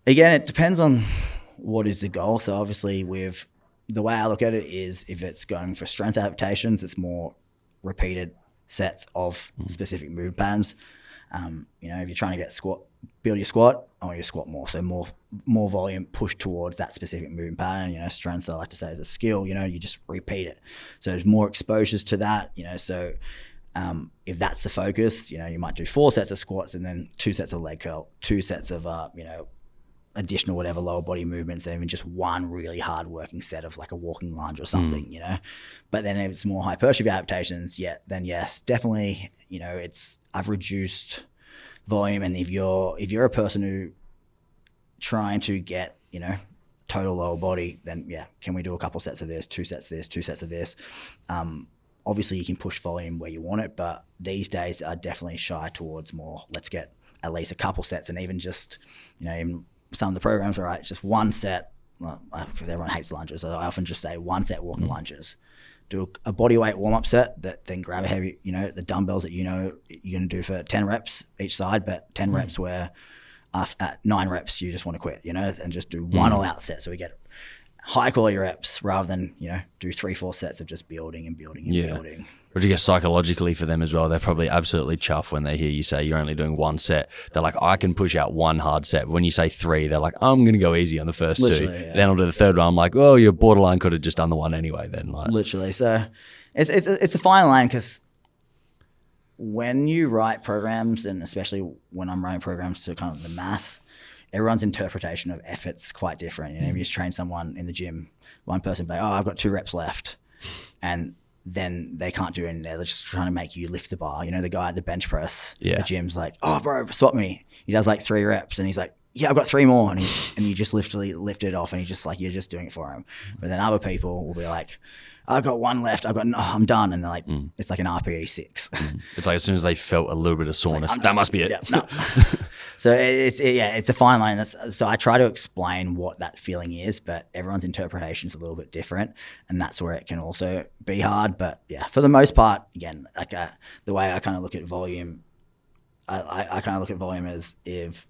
Again, it depends on what is the goal. So obviously with the way I look at it is, if it's going for strength adaptations, it's more repeated sets of specific move patterns. If you're trying to build your squat, I want you to squat more. So more volume pushed towards that specific movement pattern. Strength, I like to say, is a skill. You just repeat it. So there's more exposures to that. So if that's the focus, you might do 4 sets of squats and then 2 sets of leg curl, 2 sets of additional whatever lower body movements, and even just one really hard working set of like a walking lunge or something. But then if it's more hypertrophy adaptations, then yes, definitely. I've reduced volume, and if you're a person who trying to get total lower body, then can we do a couple sets of this, 2 sets of this, 2 sets of this? Obviously you can push volume where you want it, but these days are definitely shy towards more, let's get at least a couple sets, and even just even some of the programs are right, just 1 set, because everyone hates lunges, so I often just say 1 set walking lunges. Do a body weight warm-up set, that then grab a heavy, the dumbbells that you're going to do for 10 reps each side, but 10 reps where at 9 reps you just want to quit, and just do one all-out set, so we get high quality reps rather than, do 3-4 sets of just building and building and building.
But I guess psychologically for them as well, they're probably absolutely chuffed when they hear you say you're only doing 1 set. They're like, I can push out 1 hard set. But when you say 3, they're like, I'm going to go easy on the first 2. Yeah. Then I'll do the third one. I'm like, well, your borderline could have just done the 1 anyway then. Like.
Literally. So it's a fine line, because when you write programs, and especially when I'm writing programs to kind of the mass, everyone's interpretation of effort's quite different. If you just train someone in the gym, one person be like, I've got 2 reps left. And then they can't do anything there. They're just trying to make you lift the bar. The guy at the bench press, the gym's like, oh, bro, swap me. He does like 3 reps and he's like, yeah, I've got 3 more. And you just literally lift it off and he's just like, you're just doing it for him. But then other people will be like, I've got 1 left. I'm done. And they're like, it's like an RPE 6.
It's like as soon as they felt a little bit of soreness, that must be it.
Yeah, no. So it's a fine line. So I try to explain what that feeling is, but everyone's interpretation is a little bit different, and that's where it can also be hard. But yeah, for the most part, again, like the way I kind of look at volume, I kind of look at volume as if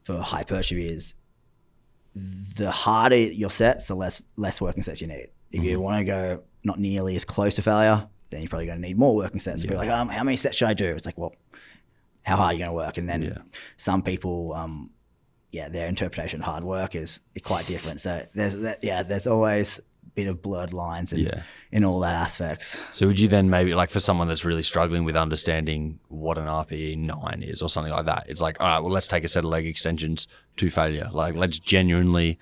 for hypertrophy is the harder your sets, the less working sets you need. If you want to go not nearly as close to failure, then you're probably going to need more working sets. Yeah. Be like, how many sets should I do? It's like, well, how hard are you going to work? And then some people, their interpretation of hard work is quite different. So there's always a bit of blurred lines in all that aspects.
So would you then maybe, like for someone that's really struggling with understanding what an RPE 9 is or something like that, it's like, all right, well, let's take a set of leg extensions to failure. Like let's genuinely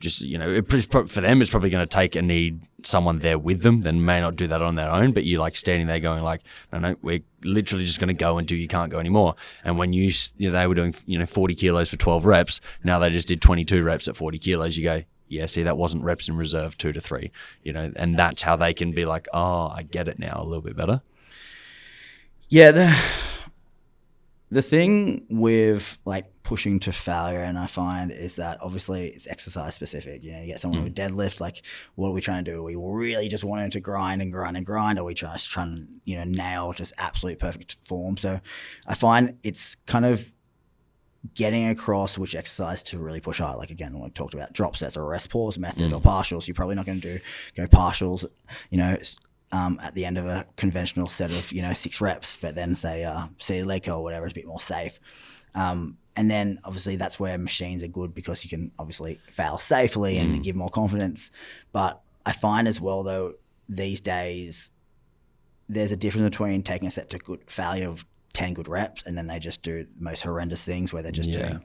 just, for them, it's probably going to take and need someone there with them. Then may not do that on their own, but you like standing there going like, no, we're literally just going to go until you can't go anymore. And when they were doing, 40 kilos for 12 reps, now they just did 22 reps at 40 kilos, you go, yeah, see, that wasn't reps in reserve 2 to 3, and that's how they can be like, oh, I get it now a little bit better.
Yeah. The thing with like pushing to failure, and I find is that obviously it's exercise specific. You get someone with deadlift, like what are we trying to do? Are we really just wanting to grind and grind and grind? Or are we trying to nail just absolute perfect form? So I find it's kind of getting across which exercise to really push hard. Like again, when we talked about drop sets or rest pause method or partials, you're probably not going to go partials, at the end of a conventional set of 6 reps, but then say seated leg curl or whatever is a bit more safe. And then obviously that's where machines are good because you can obviously fail safely and give more confidence. But I find as well though these days there's a difference between taking a set to good failure of 10 good reps and then they just do the most horrendous things where they're just doing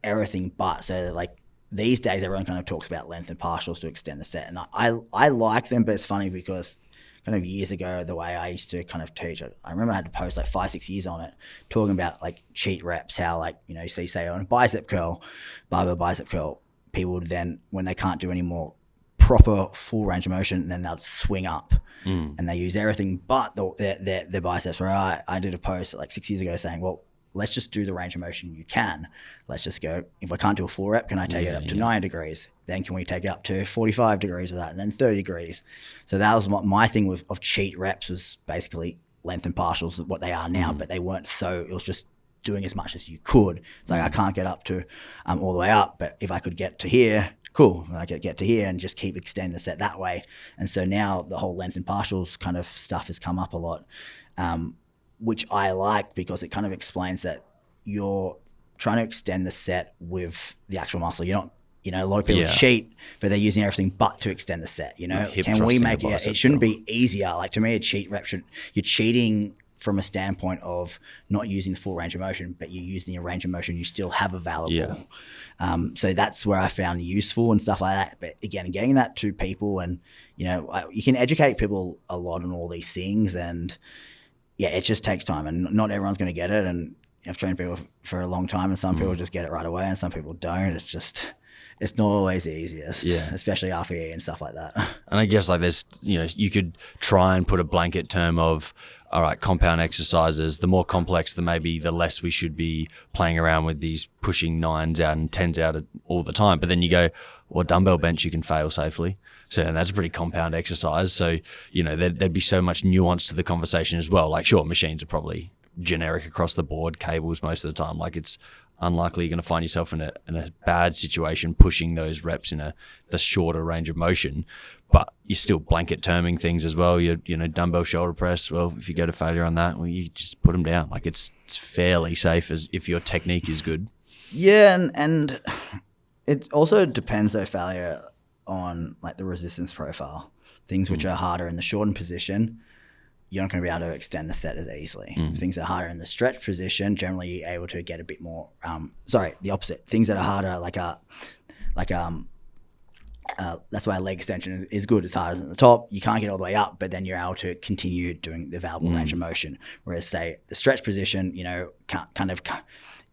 everything but. So like these days everyone kind of talks about length and partials to extend the set, and I like them, but it's funny because kind of years ago, the way I used to kind of teach it, I remember I had to post like 5-6 years on it, talking about like cheat reps, how like, you see, say on a bicep curl, barbell bicep curl, people would then, when they can't do any more proper full range of motion, then they'll swing up and they use everything but their biceps. Where I did a post like 6 years ago saying, well, let's just do the range of motion you can. Let's just go, if I can't do a full rep, can I take it up to 90 degrees? Then can we take it up to 45 degrees of that and then 30 degrees? So that was my thing of cheat reps was basically length and partials, what they are now, but they weren't it was just doing as much as you could. It's like I can't get up to all the way up, but if I could get to here, cool. I could get to here and just keep extending the set that way. And so now the whole length and partials kind of stuff has come up a lot. Which I like because it kind of explains that you're trying to extend the set with the actual muscle. You're not, a lot of people cheat, but they're using everything but to extend the set. Can we make it? It shouldn't be easier. Like to me, a cheat rep you're cheating from a standpoint of not using the full range of motion, but you're using the range of motion you still have available. Yeah. So that's where I found useful and stuff like that. But again, getting that to people and, you can educate people a lot on all these things and, yeah, it just takes time, and not everyone's going to get it. And I've trained people for a long time, and some people just get it right away, and some people don't. It's not always the easiest, especially RPE and stuff like that.
And I guess like there's, you could try and put a blanket term of, all right, compound exercises. The more complex, the less we should be playing around with these pushing 9s out and 10s out all the time. But then you go, well, dumbbell bench, you can fail safely. So and that's a pretty compound exercise. So, there'd be so much nuance to the conversation as well. Like, sure, machines are probably generic across the board, cables most of the time. Like, it's unlikely you're going to find yourself in a bad situation pushing those reps in the shorter range of motion. But you're still blanket terming things as well. Dumbbell shoulder press. Well, if you go to failure on that, well, you just put them down. Like, it's fairly safe as if your technique is good.
Yeah, and it also depends though, failure on like the resistance profile. Things which are harder in the shortened position, you're not going to be able to extend the set as easily. Things that are harder in the stretch position, generally you're able to get a bit more, the opposite. Things that are harder that's why leg extension is good. It's harder than the top. You can't get all the way up, but then you're able to continue doing the available range of motion. Whereas say the stretch position,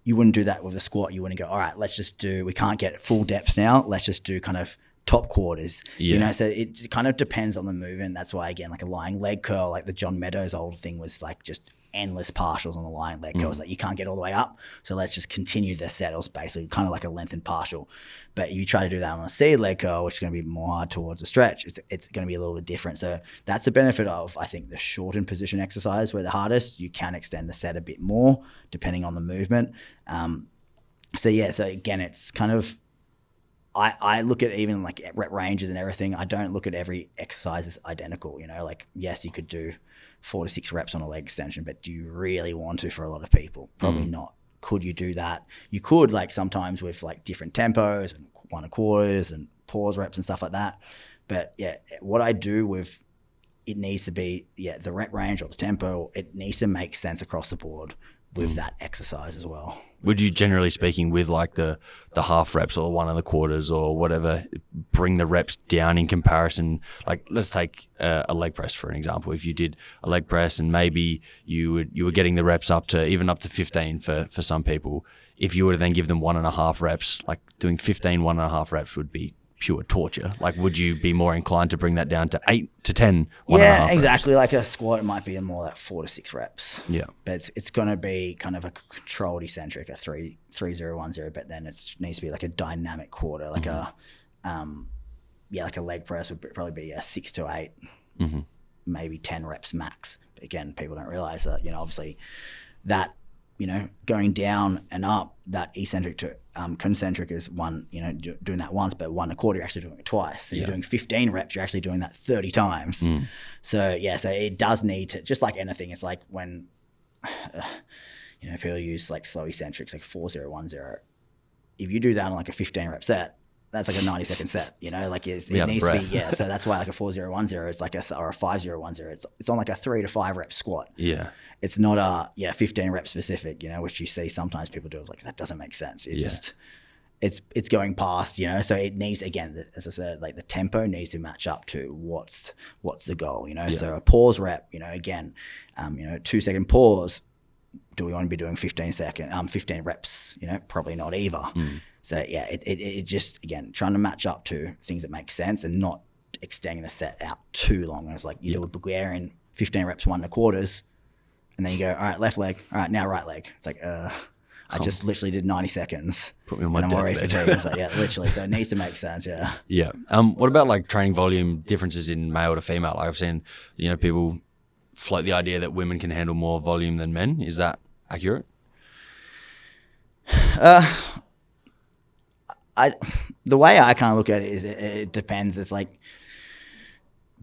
you wouldn't do that with a squat. You wouldn't go, all right, we can't get full depth now. Let's just do kind of top quarters, so it kind of depends on the movement. That's why, again, like a lying leg curl, like the John Meadows old thing was like just endless partials on the lying leg curls. Like you can't get all the way up, so let's just continue the set. It was basically kind of like a lengthened partial. But if you try to do that on a seated leg curl, which is going to be more hard towards a stretch, it's going to be a little bit different. So that's the benefit of, I think, the shortened position exercise, where the hardest, you can extend the set a bit more depending on the movement. So again, it's kind of, I look at even like rep ranges and everything. I don't look at every exercise as identical. Like, yes, you could do 4 to 6 reps on a leg extension, but do you really want to? For a lot of people, probably not. Could you do that? You could, like, sometimes with like different tempos and 1/4 and pause reps and stuff like that. But yeah, what I do with it needs to be the rep range or the tempo. It needs to make sense across the board with that exercise as well.
Would you, generally speaking, with like the half reps or 1/4 or whatever, bring the reps down in comparison? Like, let's take a leg press for an example. If you did a leg press and maybe you were getting the reps up to 15 for some people, if you were to then give them 1.5 reps, like doing 15 1.5 reps would be pure torture. Like, would you be more inclined to bring that down to 8 to 10?
Yeah, exactly. Like a squat, it might be more like 4 to 6 reps.
Yeah,
but it's going to be kind of a controlled eccentric, a 3-0-1-0. But then it needs to be like a dynamic quarter, like like a leg press would probably be 6 to 8, maybe 10 reps max. But again, people don't realize that. Obviously, that going down and up, that eccentric to concentric is one, doing that once, but 1/4, you're actually doing it twice. So you're doing 15 reps, you're actually doing that 30 times. So so it does need to, just like anything, it's like when, people use like slow eccentrics, like 4-0-1-0. If you do that on like a 15 rep set, that's like a 90-second set, like it needs to be, so that's why like a 4-0-1-0, it's like or a 5-0-1-0, it's on like a 3 to 5 rep squat. Yeah. It's not a 15 rep specific, which you see sometimes people do. Like, that doesn't make sense. It's going past, so it needs, again, as I said, like the tempo needs to match up to what's the goal, So a pause rep, again, 2-second pause. Do we want to be doing 15 reps? Probably not either. So it just, again, trying to match up to things that make sense and not extending the set out too long. It's like you do a Bulgarian 15 reps 1/4, and then you go, all right, left leg, all right, now right leg. It's like, I just literally did 90 seconds.
Put me on my deathbed.
It's like, literally. So it needs to make sense.
Yeah. What about like training volume differences in male to female? Like, I've seen, people float the idea that women can handle more volume than men. Is that accurate?
The way I kind of look at it is it depends. It's like,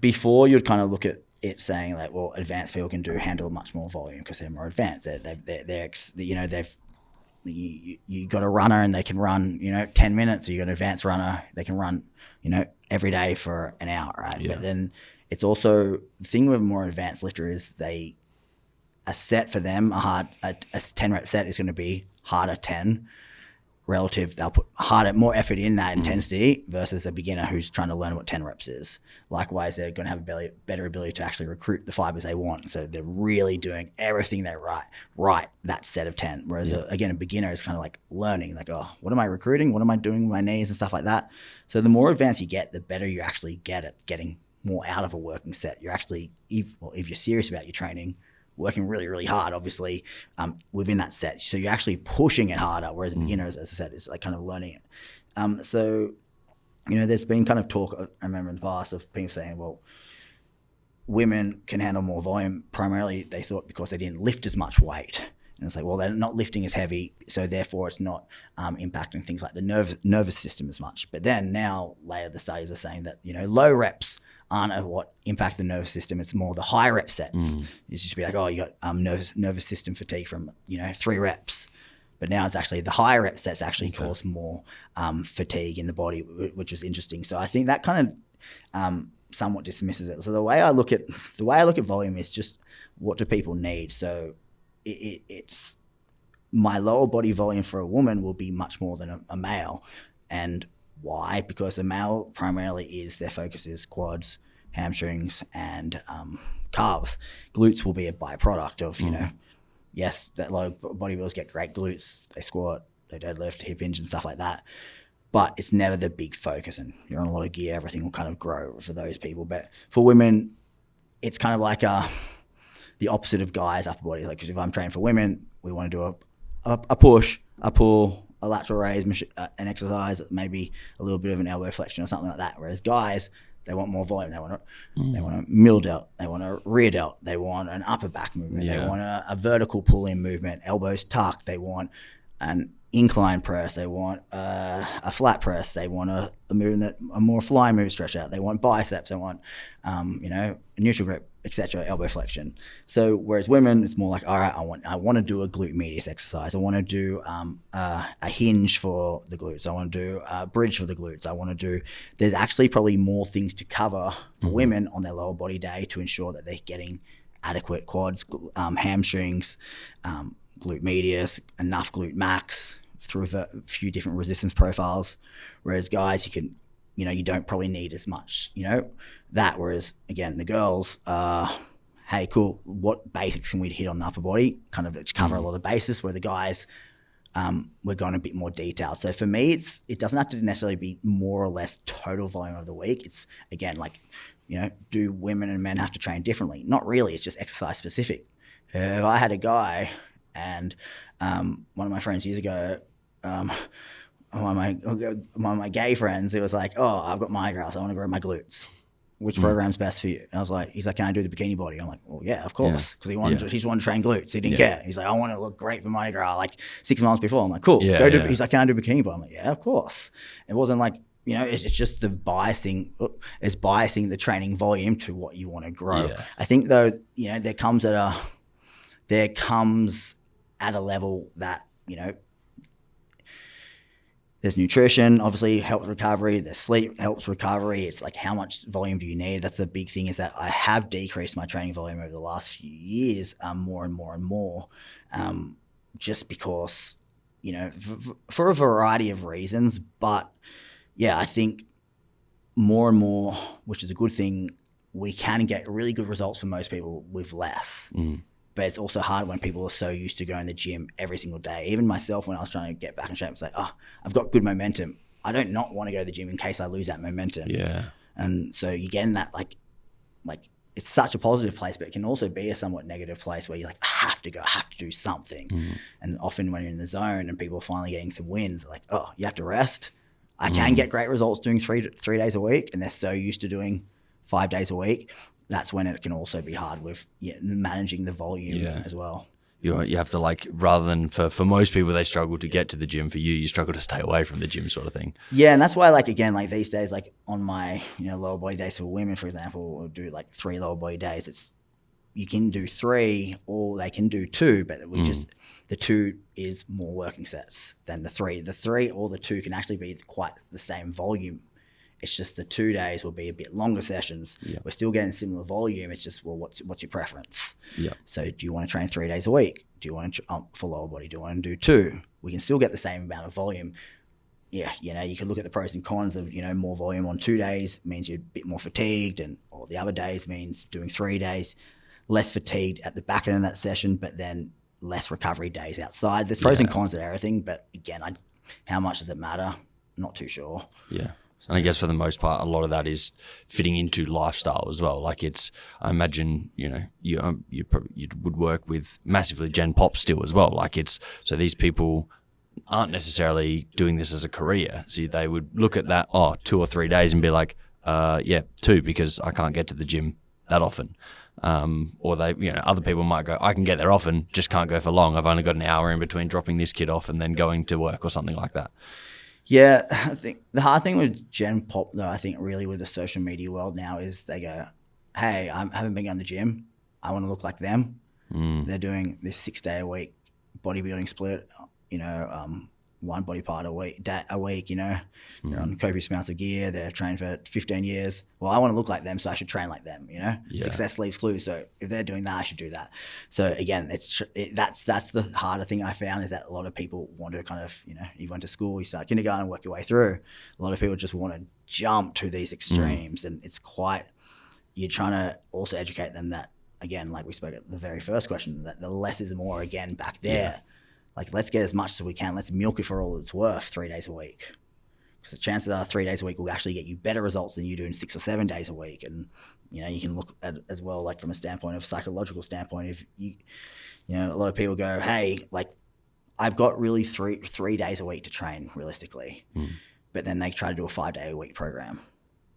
before you'd kind of look at it saying like, well, advanced people can handle much more volume because they're more advanced. You got a runner and they can run 10 minutes. Or you got an advanced runner, they can run every day for an hour, right? Yeah. But then it's also, the thing with a more advanced lifter is a set for them, a 10 rep set is going to be harder 10 relative. They'll put more effort in that intensity versus a beginner who's trying to learn what 10 reps is. Likewise, they're going to have a better ability to actually recruit the fibers they want. So they're really doing everything they right that set of 10. Whereas again, a beginner is kind of like learning, like, oh, what am I recruiting? What am I doing with my knees and stuff like that? So the more advanced you get, the better you actually get at getting more out of a working set. You're actually, if you're serious about your training, working really, really hard, obviously, within that set. So you're actually pushing it harder, whereas a beginner, as I said, is like kind of learning it. So, there's been kind of talk, I remember in the past, of people saying, well, women can handle more volume. Primarily, they thought because they didn't lift as much weight. And it's like, well, they're not lifting as heavy, so therefore it's not impacting things like the nervous system as much. But then now, later, the studies are saying that, low reps aren't what impact the nervous system. It's more the high rep sets. It's just be like, oh, you got nervous system fatigue from 3 reps, but now it's actually the higher rep sets actually cause more fatigue in the body, which is interesting. So I think that kind of somewhat dismisses it. So the way I look at volume is just, what do people need? So it's my lower body volume for a woman will be much more than a male, and why? Because a male primarily their focus is quads, hamstrings, and calves. Glutes will be a byproduct of yes, that a lot of bodybuilders get great glutes, they squat, they deadlift, hip hinge and stuff like that. But it's never the big focus, and you're on a lot of gear, everything will kind of grow for those people. But for women, it's kind of like the opposite of guys' upper body. Like, 'cause if I'm training for women, we want to do a push, a pull, a lateral raise, an exercise, maybe a little bit of an elbow flexion or something like that. Whereas guys, they want more volume. They want a middle delt. They want a rear delt. They want an upper back movement.
Yeah.
They want a vertical pull-in movement, elbows tucked. They want an incline press. They want a flat press. They want a movement a more fly move, stretch out. They want biceps. They want a neutral grip, etc. Elbow flexion. So whereas women, it's more like, all right, I want to do a glute medius exercise. I want to do a hinge for the glutes. I want to do a bridge for the glutes. I want to do. There's actually probably more things to cover for women on their lower body day to ensure that they're getting adequate quads, hamstrings, glute medius, enough glute max through a few different resistance profiles. Whereas guys, you don't probably need as much, that. Whereas again, the girls, hey, cool, what basics can we hit on the upper body? Kind of cover a lot of the bases. Where the guys, we're going a bit more detailed. So for me, it doesn't have to necessarily be more or less total volume of the week. It's again like, do women and men have to train differently? Not really. It's just exercise specific. If I had a guy and one of my friends years ago, one of my gay friends, it was like, oh, I've got my graphs, I want to grow my glutes. Which program's best for you? And I was like, he's like, can I do the bikini body? I'm like, well, yeah, of course. Because he wanted to train glutes. He didn't care. He's like, I want to look great for Mardi Gras, like 6 months before. I'm like, cool. He's like, can I do bikini body? I'm like, yeah, of course. It wasn't like, it's just the biasing. It's biasing the training volume to what you want to grow. Yeah. I think though, there comes at a level that, there's nutrition, obviously helps recovery. There's sleep, helps recovery. It's like, how much volume do you need? That's the big thing, is that I have decreased my training volume over the last few years, more and more and more, just because, for a variety of reasons. But yeah, I think more and more, which is a good thing, we can get really good results for most people with less. But it's also hard when people are so used to going to the gym every single day. Even myself, when I was trying to get back in shape, it's like, oh, I've got good momentum. I don't not want to go to the gym in case I lose that momentum. Yeah. And so you get in that like it's such a positive place, but it can also be a somewhat negative place where you're like, I have to go, I have to do something. And often when you're in the zone and people are finally getting some wins, like, oh, you have to rest. I can get great results doing three days a week, and they're so used to doing 5 days a week. That's when it can also be hard with managing the volume as well. You
have to rather than for most people, they struggle to get to the gym. For you struggle to stay away from the gym, sort of thing.
Yeah, and that's why these days, on my lower body days for women, for example, we'll do 3 lower body days. You can do 3 or they can do 2, but we the 2 is more working sets than the 3. The 3 or the 2 can actually be quite the same volume. It's just the 2 days will be a bit longer sessions. Yeah. We're still getting similar volume. It's just, well, what's your preference? Yeah. So do you want to train 3 days a week? Do you want to, for lower body, do you want to do 2? We can still get the same amount of volume. Yeah, you could look at the pros and cons of, more volume on 2 days means you're a bit more fatigued, or the other days means doing 3 days, less fatigued at the back end of that session, but then less recovery days outside. There's pros and cons of everything, but again, how much does it matter? I'm not too sure.
Yeah. And I guess for the most part, a lot of that is fitting into lifestyle as well. I imagine, you would work with massively Gen Pop still as well. So these people aren't necessarily doing this as a career. So they would look at that, 2 or 3 days and be like, 2, because I can't get to the gym that often. Or they, other people might go, I can get there often, just can't go for long. I've only got an hour in between dropping this kid off and then going to work or something like that.
Yeah, I think the hard thing with Gen Pop, though, I think really with the social media world now is they go, hey, I haven't been going to the gym. I want to look like them. They're doing this 6 day a week bodybuilding split, one body part a week, they're on copious amounts of gear. They're trained for 15 years. Well, I want to look like them, so I should train like them, Success leaves clues. So if they're doing that, I should do that. So again, that's the harder thing I found, is that a lot of people want to kind of, you went to school, you start kindergarten, work your way through. A lot of people just want to jump to these extremes, and it's quite, you're trying to also educate them that again, like we spoke at the very first question, that the less is more again back there. Like, let's get as much as we can. Let's milk it for all it's worth 3 days a week. Because the chances are 3 days a week will actually get you better results than you do in 6 or 7 days a week. And, you can look at as well, like from a standpoint of psychological standpoint, if a lot of people go, hey, like I've got really 3 days a week to train realistically. But then they try to do a 5 day a week program.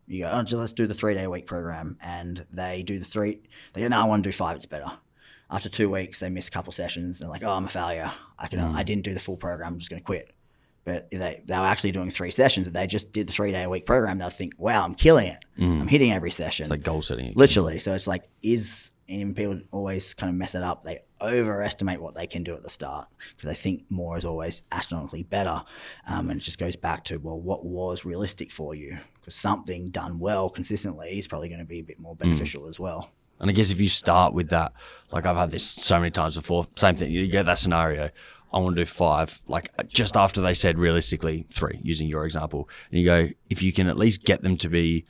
You go, oh, just let's do the 3 day a week program. And they do they go, no, I want to do 5, it's better. After 2 weeks, they miss a couple sessions. They're like, oh, I'm a failure. I didn't do the full program. I'm just going to quit. But if they were actually doing 3 sessions. If they just did the 3 day a week program, they'll think, wow, I'm killing it. I'm hitting every session.
It's like goal setting.
Literally. So it's like, and people always kind of mess it up. They overestimate what they can do at the start because they think more is always astronomically better. And it just goes back to, well, what was realistic for you? Because something done well consistently is probably going to be a bit more beneficial as well.
And I guess if you start with that, like I've had this so many times before, same thing, you get that scenario, I want to do 5, like just after they said realistically 3, using your example, and you go, if you can at least get them to be,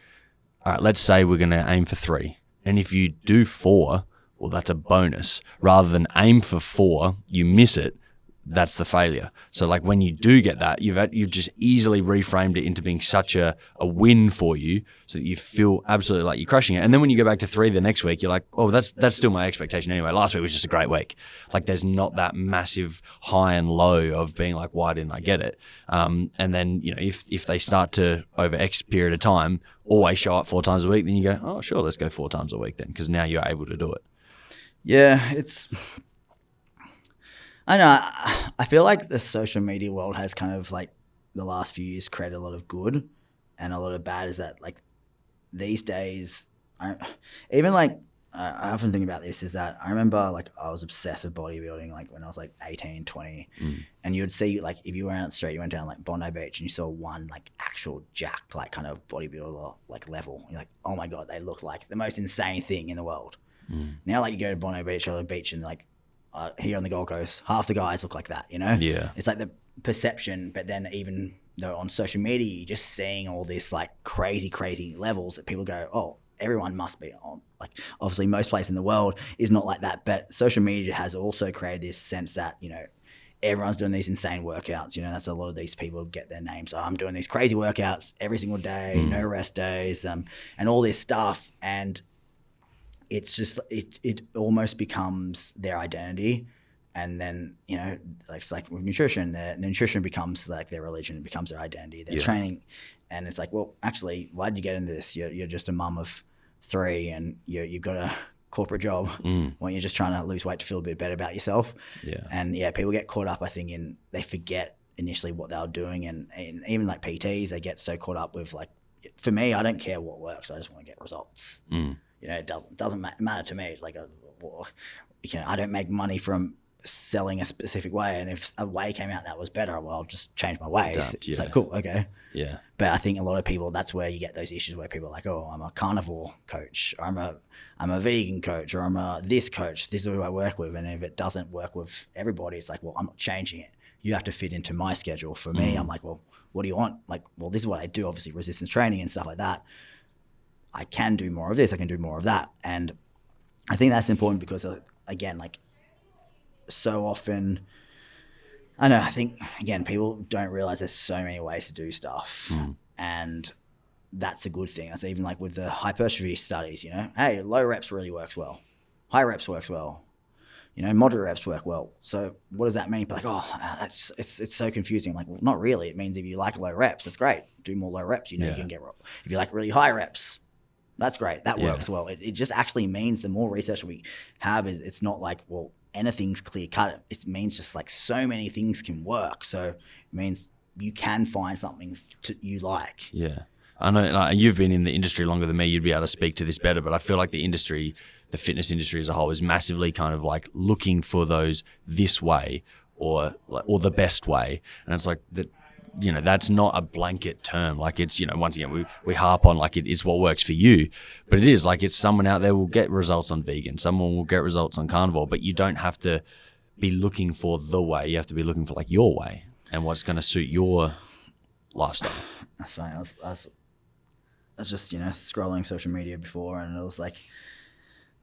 all right, let's say we're going to aim for 3. And if you do 4, well, that's a bonus. Rather than aim for 4, you miss it, that's the failure. So like when you do get that, you've just easily reframed it into being such a win for you so that you feel absolutely like you're crushing it. And then when you go back to 3 the next week, you're like, oh, that's still my expectation anyway. Last week was just a great week. Like there's not that massive high and low of being like, why didn't I get it? And then, if they start to over X period of time, always show up 4 times a week, then you go, oh, sure, let's go 4 times a week then, because now you're able to do it.
Yeah, I know. I feel like the social media world has kind of like the last few years created a lot of good and a lot of bad. Is that like these days, I often think about this, is that I remember like I was obsessed with bodybuilding like when I was like 18, 20 and you would see like if you went out the street, you went down like Bondi Beach and you saw one like actual jacked like kind of bodybuilder like level. You're like, oh my God, they look like the most insane thing in the world. Now like you go to Bondi Beach or the beach and like here on the Gold Coast, half the guys look like that,
Yeah.
It's like the perception, but then even though on social media, you're just seeing all this like crazy levels that people go, oh, everyone must be on. Like obviously most places in the world is not like that, but social media has also created this sense that, everyone's doing these insane workouts. That's a lot of these people get their names. Oh, I'm doing these crazy workouts every single day, no rest days, and all this stuff. And it's just it almost becomes their identity, and then it's like with nutrition, the nutrition becomes like their religion, it becomes their identity, their training, and it's like, well, actually, why did you get into this? You're just a mum of 3, and you've got a corporate job when you're just trying to lose weight to feel a bit better about yourself. And people get caught up, I think, in they forget initially what they were doing, and even like PTs, they get so caught up with like, for me, I don't care what works, I just want to get results. It doesn't matter to me. It's like, I don't make money from selling a specific way. And if a way came out that was better, well, I'll just change my ways. It's like, cool, okay.
Yeah.
But I think a lot of people, that's where you get those issues where people are like, oh, I'm a carnivore coach, or I'm a vegan coach, or I'm a this coach. This is who I work with. And if it doesn't work with everybody, it's like, well, I'm not changing it. You have to fit into my schedule. For me, I'm like, well, what do you want? Like, well, this is what I do, obviously resistance training and stuff like that. I can do more of this, I can do more of that. And I think that's important because, again, like so often, I think, again, people don't realize there's so many ways to do stuff. And that's a good thing. That's even like with the hypertrophy studies, hey, low reps really works well. High reps works well. Moderate reps work well. So what does that mean? Like, oh, it's so confusing. Like, well, not really. It means if you like low reps, that's great. Do more low reps. You can get, if you like really high reps, that's great. That works well. It just actually means the more research we have is it's not like, well, anything's clear cut. It means just like so many things can work. So it means you can find something you like.
Yeah. I know like, you've been in the industry longer than me. You'd be able to speak to this better, but I feel like the fitness industry as a whole is massively kind of like looking for this way or the best way. And it's like that. That's not a blanket term. Like it's, once again, we harp on like it is what works for you, but it is like it's someone out there will get results on vegan, someone will get results on carnivore, but you don't have to be looking for the way. You have to be looking for like your way and what's going to suit your lifestyle.
That's fine. I was just, scrolling social media before, and it was like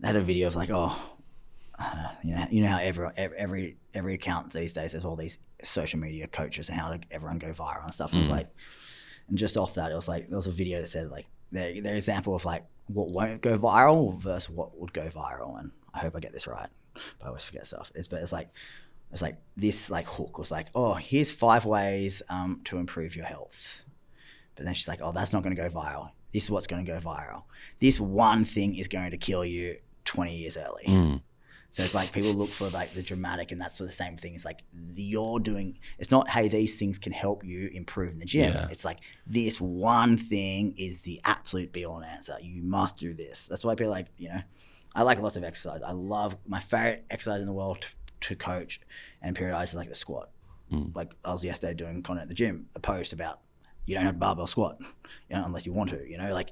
they had a video of like, you know how every account these days there's all these social media coaches and how to everyone go viral and stuff. And it was like, and just off that, it was like there was a video that said like their example of like what won't go viral versus what would go viral. And I hope I get this right, but I always forget stuff. It's like this like hook was like, oh, here's 5 ways to improve your health. But then she's like, oh, that's not going to go viral. This is what's going to go viral. This one thing is going to kill you 20 years early. So it's like people look for like the dramatic, and that's the same thing. It's like it's not, hey, these things can help you improve in the gym. Yeah. It's like this one thing is the absolute be all and answer. You must do this. That's why people like, I like lots of exercise. I love my favorite exercise in the world to coach and periodize is like the squat. Like I was yesterday doing content at the gym, a post about you don't have a barbell squat, unless you want to, like.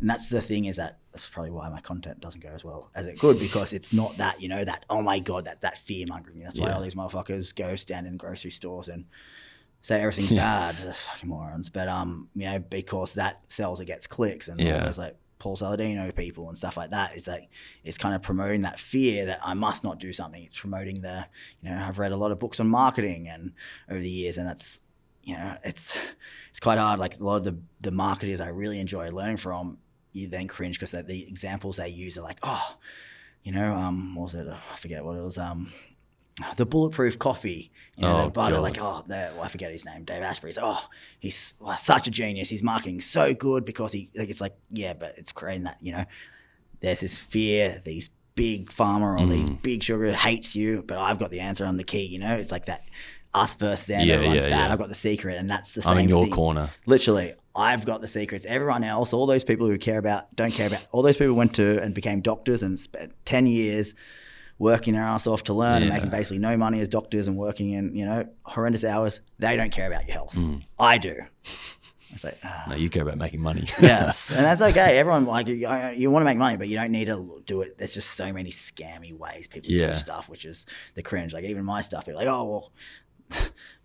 And that's the thing is that's probably why my content doesn't go as well as it could, because it's not that, that, oh my God, that fear mongering. That's why all these motherfuckers go stand in grocery stores and say everything's bad. They're fucking morons. But, because that sells, it gets clicks, and all those like Paul Saladino people and stuff like that. It's like, it's kind of promoting that fear that I must not do something. It's promoting I've read a lot of books on marketing and over the years, and that's, it's quite hard. Like a lot of the marketers I really enjoy learning from, you then cringe because the examples they use are like, what was it? I forget what it was. The bulletproof coffee, the butter, God. I forget his name, Dave Asprey. He's such a genius. His marketing's so good because it's like, yeah, but it's creating that, there's this fear, these big pharma or these big sugar hates you, but I've got the answer, I'm the key, it's like that us versus them, everyone's bad, I've got the secret, and that's the same thing. I'm in your corner. Literally, I've got the secrets. Everyone else, all those people who don't care about, all those people went to and became doctors and spent 10 years working their ass off to learn and making basically no money as doctors and working in, horrendous hours. They don't care about your health. I do. I say,
no, you care about making money.
Yes, and that's okay. Everyone, like, you want to make money, but you don't need to do it. There's just so many scammy ways people do stuff, which is the cringe. Like even my stuff, people are like, oh, well,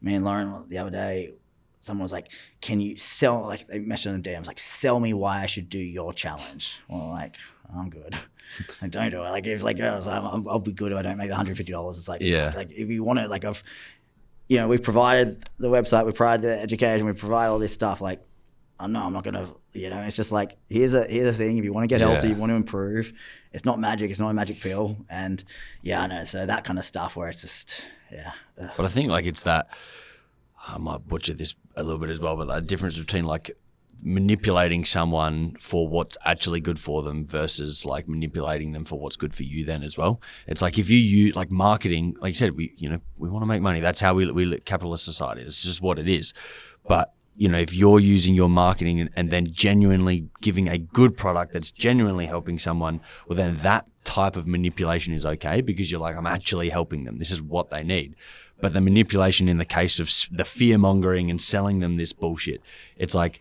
me and Lauren the other day, someone was like, can you sell, like they messaged in the DMs, like, sell me why I should do your challenge. Well, like, I'm good. I don't do it. Like if like I'll be good if I don't make the $150. It's like, like if you want it, like we've provided the website, we provide the education, we provide all this stuff. Like, no, I'm not gonna, it's just like, here's a thing. If you want to get healthy, you want to improve, it's not magic. It's not a magic pill. And I know. So that kind of stuff where it's just,
But I think like it's that, I might butcher this a little bit as well, but the difference between like manipulating someone for what's actually good for them versus like manipulating them for what's good for you then as well. It's like if you use like marketing, like you said, we want to make money. That's how we live capitalist society. It's just what it is. But if you're using your marketing and then genuinely giving a good product that's genuinely helping someone, well then that type of manipulation is okay, because you're like, I'm actually helping them. This is what they need. But the manipulation in the case of the fear mongering and selling them this bullshit, it's like,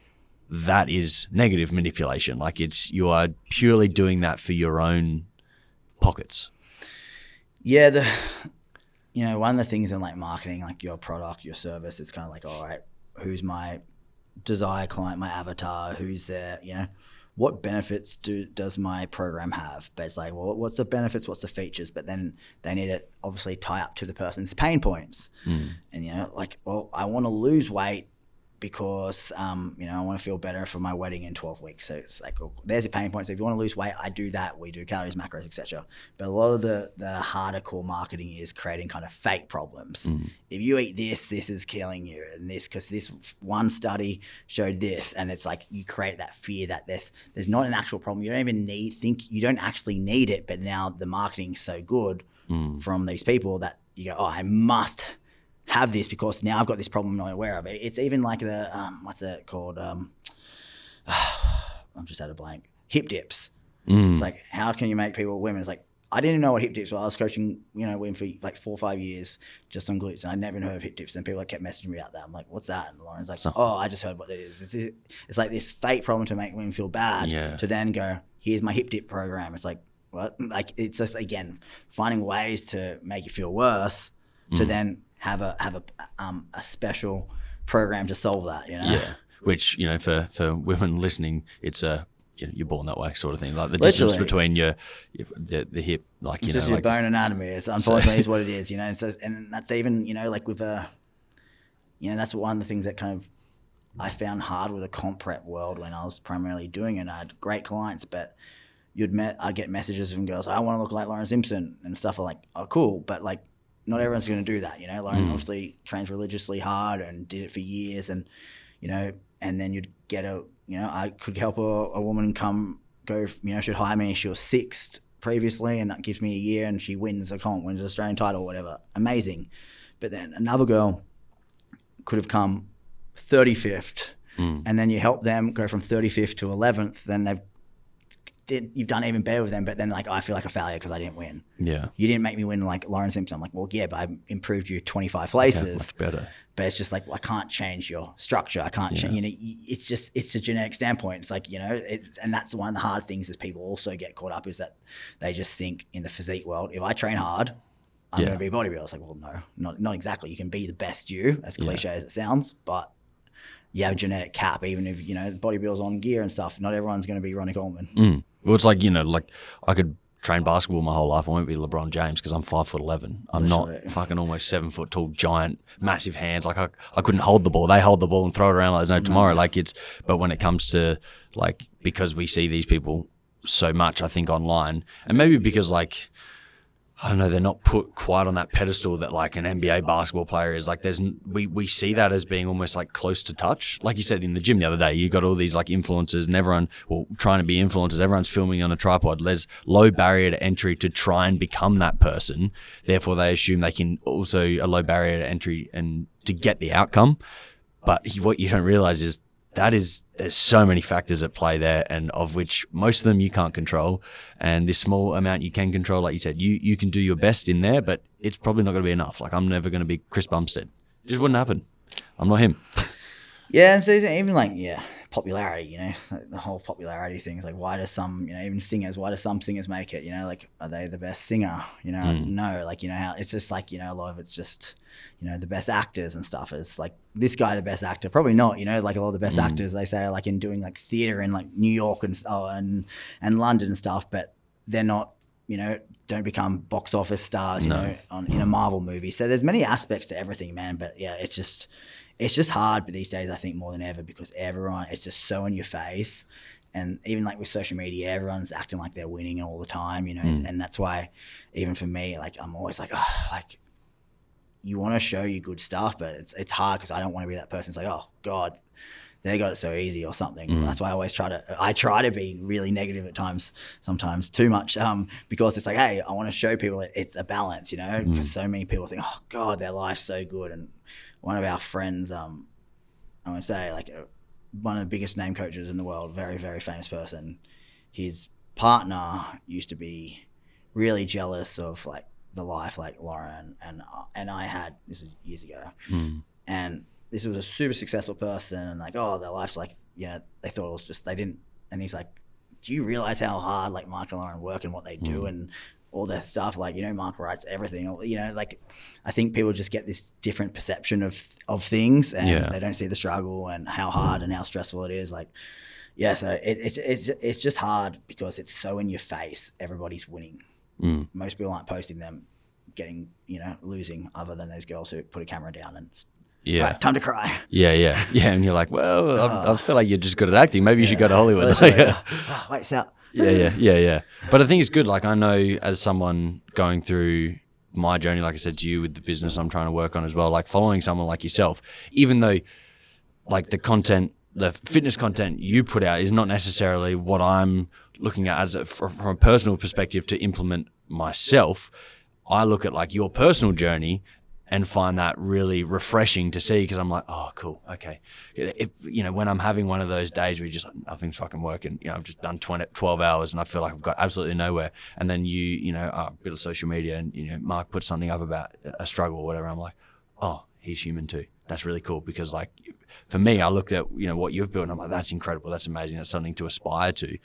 that is negative manipulation. Like you are purely doing that for your own pockets.
Yeah. One of the things in like marketing, like your product, your service, it's kind of like, all right, who's my desired client, my avatar, who's there, what benefits does my program have? But it's like, well, what's the benefits? What's the features? But then they need to obviously tie up to the person's pain points. And, like, well, I want to lose weight because, I want to feel better for my wedding in 12 weeks. So it's like, well, there's your pain points. So if you want to lose weight, I do that. We do calories, macros, etc. But a lot of the harder core marketing is creating kind of fake problems. If you eat this is killing you, and this, because this one study showed this, and it's like you create that fear that there's not an actual problem. You don't even you don't actually need it, but now the marketing's so good from these people that you go, oh, I must have this because now I've got this problem I'm not aware of it. It's even like the what's that called? I'm just at a blank. Hip dips. It's like, how can you make women? It's like, I didn't know what hip dips were. I was coaching, women for like 4 or 5 years just on glutes, and I never heard of hip dips. And people kept messaging me about that. I'm like, what's that? And Lauren's like, oh, I just heard what that is. It's like this fake problem to make women feel bad to then go, here's my hip dip program. It's like, what? Like, it's just, again, finding ways to make you feel worse to then have a special program to solve that,
Yeah, which, for women listening, it's a you're born that way, sort of thing. Like the
Literally.
distance between the hip, like
It's
you
just
know,
your
like
bone anatomy. It's unfortunately is what it is, you know. So, and that's even, you know, like with you know, that's one of the things that kind of I found hard with the comp prep world when I was primarily doing it. I had great clients, but I'd get messages from girls, I want to look like Lauren Simpson and stuff. Like, oh, cool, but like, not everyone's going to do that, you know. Lauren obviously trains religiously hard and did it for years, and you know, and then you'd get I could help a woman go, you know, she'd hire me. She was 6th previously, and that gives me a year, and she wins a comp, wins an Australian title, or whatever. Amazing. But then another girl could have come 35th, and then you help them go from 35th to 11th. Then you've done even better with them, but then like I feel like a failure because I didn't win.
Yeah,
you didn't make me win like Lauren Simpson. I'm like, well, yeah, but I improved you 25 places.
okay, much better.
But it's just like, well, I can't change your structure. I can't change. You know, it's a genetic standpoint. It's like, you know, and that's one of the hard things is people also get caught up is that they just think in the physique world, if I train hard, I'm going to be a bodybuilder. It's like, well, no, not exactly. You can be the best you, as cliche as it sounds, but you have a genetic cap. Even if, you know, the bodybuilders on gear and stuff, not everyone's going to be Ronnie Coleman.
Well, it's like, you know, like I could train basketball my whole life. I won't be LeBron James because I'm 5'11". I'm not fucking almost 7 foot tall, giant, massive hands. Like I couldn't hold the ball. They hold the ball and throw it around like there's no tomorrow. Like but when it comes to like, because we see these people so much, I think online, and maybe because like, I don't know, they're not put quite on that pedestal that like an NBA basketball player is. Like we see that as being almost like close to touch. Like you said in the gym the other day, you got all these like influencers and everyone, well, trying to be influencers, everyone's filming on a tripod. There's low barrier to entry to try and become that person. Therefore they assume they can also a low barrier to entry and to get the outcome. But what you don't realize is there's so many factors at play there, and of which most of them you can't control. And this small amount you can control, like you said, you can do your best in there, but it's probably not going to be enough. Like I'm never going to be Chris Bumstead. It just wouldn't happen. I'm not him.
Yeah, and so even like, popularity, you know, like the whole popularity thing is like, why do some, you know, even singers, why do some singers make it, you know, like, are they the best singer, you know? No, like, you know, how it's just like, you know, a lot of it's just, you know, the best actors and stuff is like, this guy the best actor, probably not, you know, like a lot of the best actors they say are like in doing like theater in like New York and London and stuff, but they're not, you know, don't become box office stars, you know, in a Marvel movie. So there's many aspects to everything, man, but yeah, it's just hard, but these days I think more than ever because everyone, it's just so in your face. And even like with social media, everyone's acting like they're winning all the time, you know, and that's why even for me, like I'm always like, oh, like you want to show you good stuff, but it's hard because I don't want to be that person. It's like, oh God, they got it so easy or something. That's why I always try to be really negative at times, sometimes too much, because it's like, hey, I want to show people it's a balance, you know, because so many people think, oh God, their life's so good. And one of our friends, I want to say like one of the biggest name coaches in the world, very, very famous person, his partner used to be really jealous of like the life like Lauren and I had. This was years ago. And this was a super successful person and like, oh, their life's like, you know, they thought it was just, they didn't. And he's like, do you realize how hard like Mark and Lauren work and what they do and all their stuff? Like, you know, Mark writes everything, you know, like I think people just get this different perception of things and they don't see the struggle and how hard and how stressful it is. Like, yeah, so it's just hard because it's so in your face. Everybody's winning. Most people aren't posting them getting, you know, losing, other than those girls who put a camera down and right, time to cry.
Yeah. And you're like, well, I feel like you're just good at acting. Maybe you should go to Hollywood.
Wait, it's out.
Yeah. But I think it's good. Like I know as someone going through my journey, like I said to you with the business I'm trying to work on as well, like following someone like yourself, even though like the fitness content you put out is not necessarily what I'm looking at as from a personal perspective to implement myself. I look at like your personal journey and find that really refreshing to see because I'm like, oh, cool, okay. You know, when I'm having one of those days where just nothing's fucking working, you know, I've just done 12 hours and I feel like I've got absolutely nowhere. And then you know, a bit of social media and, you know, Mark puts something up about a struggle or whatever. I'm like, oh, he's human too. That's really cool because like for me, I looked at, you know, what you've built and I'm like, that's incredible. That's amazing. That's something to aspire to.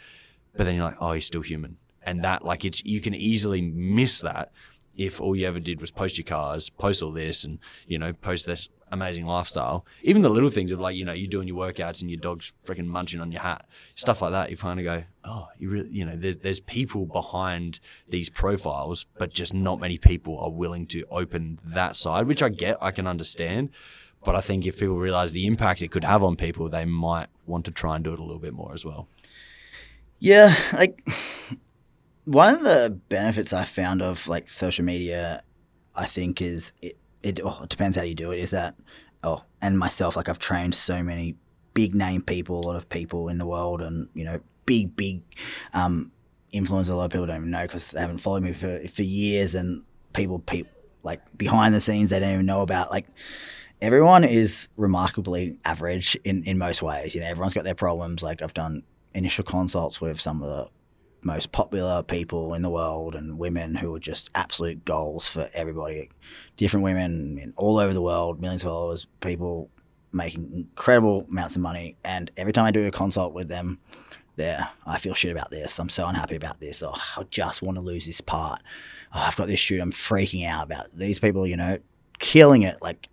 But then you're like, oh, he's still human. And that like you can easily miss that if all you ever did was post your cars, post all this and, you know, post this amazing lifestyle. Even the little things of like, you're doing your workouts and your dog's freaking munching on your hat, stuff like that. You kind of go, oh, you really, there's people behind these profiles, but just not many people are willing to open that side, which I can understand. But I think if people realize the impact it could have on people, they might want to try and do it a little bit more as well.
Yeah, like one of the benefits I found of like social media, I think is it depends how you do it, is that, and myself, like I've trained so many big name people, a lot of people in the world, and, big influencers a lot of people don't even know because they haven't followed me for years, and people like behind the scenes they don't even know about. Like everyone is remarkably average in most ways. Everyone's got their problems. Like I've done initial consults with some of the most popular people in the world and women who are just absolute goals for everybody. Different women all over the world, millions of followers, people making incredible amounts of money. And every time I do a consult with them, I feel shit about this. I'm so unhappy about this. Oh, I just want to lose this part. Oh, I've got this shoot. I'm freaking out about these people, killing it, like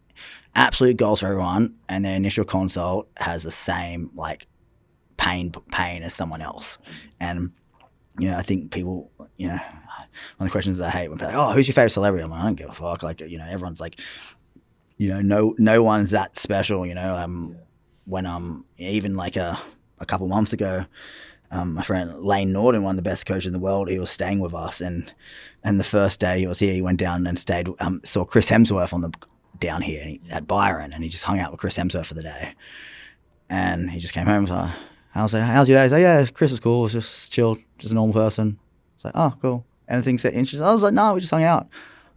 absolute goals for everyone. And their initial consult has the same like pain as someone else. And I think people, one of the questions I hate when people are like, oh, who's your favorite celebrity? I'm like, I don't give a fuck. Like, everyone's like, no one's that special. When even like a couple months ago, my friend Lane Norton, one of the best coaches in the world, he was staying with us, and the first day he was here, he went down and stayed, saw Chris Hemsworth down here at Byron, and he just hung out with Chris Hemsworth for the day, and he just came home and was like, how's your day? He's like, yeah, Chris was cool. It was just chilled, just a normal person. It's like, oh, cool. Anything set interesting? I was like, no, we just hung out.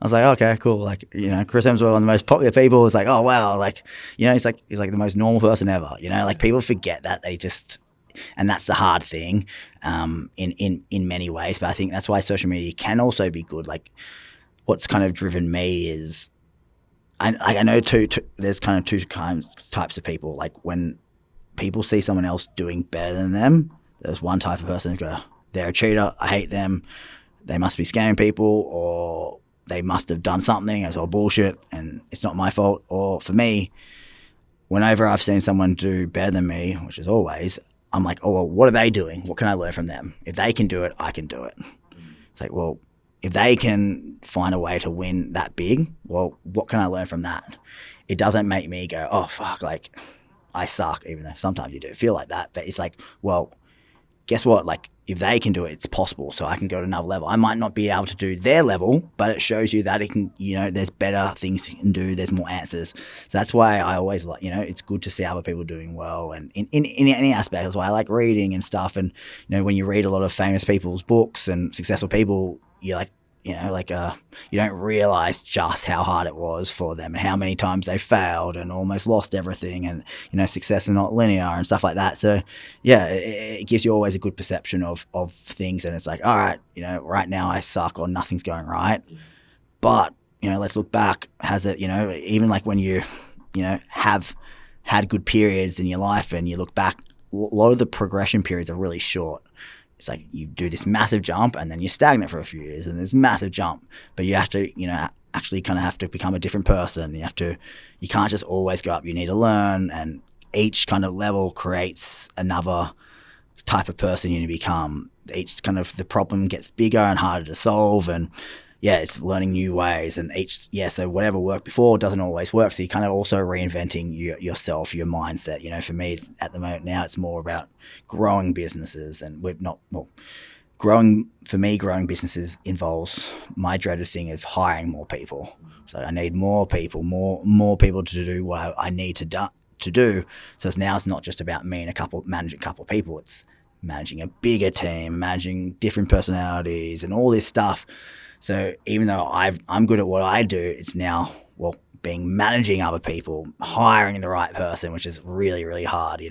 I was like, okay, cool. Like, Chris Hemsworth, one of the most popular people, is like, oh wow, like, he's like the most normal person ever. Like people forget that and that's the hard thing, in many ways. But I think that's why social media can also be good. Like, what's kind of driven me is, I know there's kind of two types of people. Like when people see someone else doing better than them, there's one type of person who go, they're a cheater, I hate them, they must be scamming people, or they must have done something, it's all bullshit and it's not my fault. Or for me, whenever I've seen someone do better than me, which is always, I'm like, oh, well, what are they doing? What can I learn from them? If they can do it, I can do it. It's like, well, if they can find a way to win that big, well, what can I learn from that? It doesn't make me go, oh, fuck, like, I suck, even though sometimes you do feel like that. But it's like, well, guess what? Like, if they can do it, it's possible. So I can go to another level. I might not be able to do their level, but it shows you that it can, there's better things you can do. There's more answers. So that's why I always like, it's good to see other people doing well. And in any aspect, that's why I like reading and stuff. And, when you read a lot of famous people's books and successful people, you're like, you don't realize just how hard it was for them and how many times they failed and almost lost everything, and success is not linear and stuff like that. So yeah, it gives you always a good perception of things, and it's like, all right, right now I suck or nothing's going right, but let's look back. Has it, even like when you have had good periods in your life and you look back, a lot of the progression periods are really short. It's like you do this massive jump and then you're stagnant for a few years and there's massive jump, but you have to, actually kind of have to become a different person. You can't just always go up. You need to learn, and each kind of level creates another type of person you need to become. Each kind of the problem gets bigger and harder to solve, and it's learning new ways, and so whatever worked before doesn't always work. So you're kind of also reinventing yourself, your mindset. For me, at the moment now, it's more about growing businesses, and growing businesses involves my dreaded thing of hiring more people. So I need more people, more people to do what I need to do. So now it's not just about me and managing a couple of people. It's managing a bigger team, managing different personalities, and all this stuff. So even though I'm good at what I do, it's now, managing other people, hiring the right person, which is really, really hard,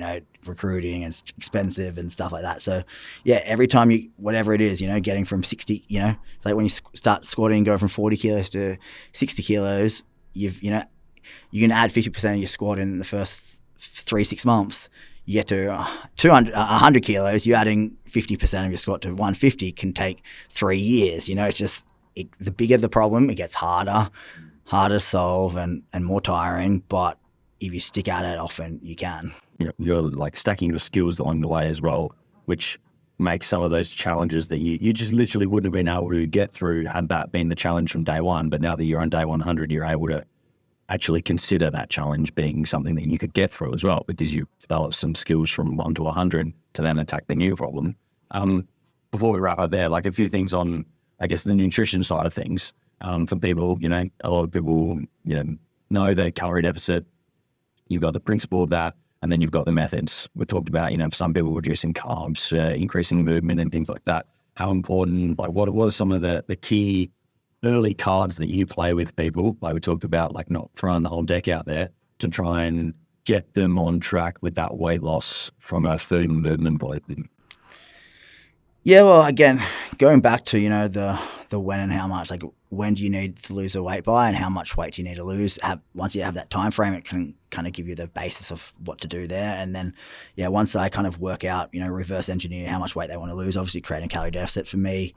recruiting and expensive and stuff like that. So yeah, every time whatever it is, getting from 60, it's like when you start squatting and go from 40 kilos to 60 kilos, you can add 50% of your squat in the first 3-6 months. You get to 100 kilos, you're adding 50% of your squat to 150 can take 3 years. It's just, the bigger the problem, it gets harder harder to solve and more tiring, but if you stick at it often, you can.
You're like stacking your skills along the way as well, which makes some of those challenges that you just literally wouldn't have been able to get through had that been the challenge from day one. But now that you're on day 100, you're able to actually consider that challenge being something that you could get through as well, because you've developed some skills from 1 to 100 to then attack the new problem. Before we wrap up there, like a few things on, I guess, the nutrition side of things. For people, a lot of people, know the calorie deficit. You've got the principle of that, and then you've got the methods. We talked about, for some people reducing carbs, increasing movement and things like that. How important, like what are some of the key early cards that you play with people? Like we talked about, like not throwing the whole deck out there to try and get them on track with that weight loss from a food and movement point.
Yeah, well, again, going back to, the when and how much, like when do you need to lose the weight by and how much weight do you need to lose? Once you have that time frame, it can kind of give you the basis of what to do there. And then, once I kind of work out, reverse engineer how much weight they want to lose, obviously creating calorie deficit for me,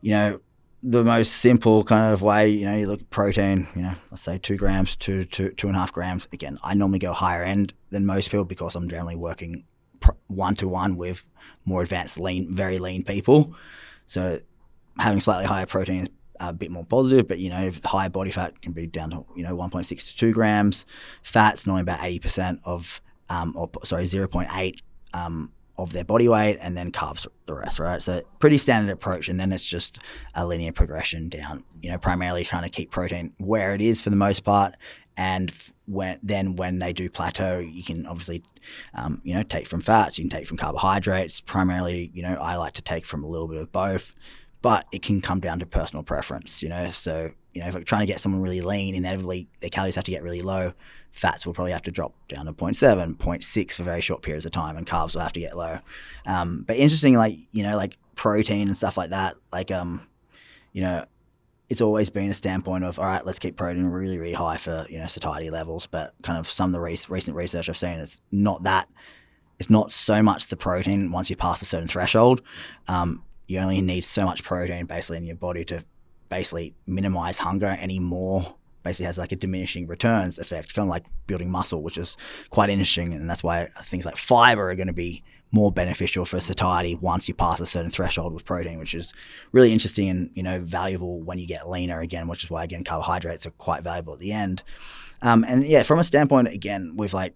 the most simple kind of way, you look at protein, let's say 2 grams to 2.5 grams. Again, I normally go higher end than most people because I'm generally working 1-to-1 with more advanced very lean people. So having slightly higher protein is a bit more positive, but if the high body fat can be down to 1.6 to 2 grams. Fat's normally about 80% of 0.8 of their body weight, and then carbs the rest, right? So pretty standard approach, and then it's just a linear progression down, primarily trying to keep protein where it is for the most part. And when they do plateau, you can obviously, take from fats, you can take from carbohydrates. Primarily, I like to take from a little bit of both, but it can come down to personal preference, So, if I'm trying to get someone really lean, inevitably their calories have to get really low. Fats will probably have to drop down to 0.7, 0.6 for very short periods of time, and carbs will have to get low. But interesting, like protein and stuff like that, it's always been a standpoint of, all right, let's keep protein really, really high for, satiety levels. But kind of some of the recent research I've seen is not that. It's not so much the protein once you pass a certain threshold. You only need so much protein basically in your body to basically minimize hunger. Any more basically has like a diminishing returns effect, kind of like building muscle, which is quite interesting. And that's why things like fiber are going to be more beneficial for satiety once you pass a certain threshold with protein, which is really interesting and, valuable when you get leaner again, which is why, again, carbohydrates are quite valuable at the end. From a standpoint, again, with like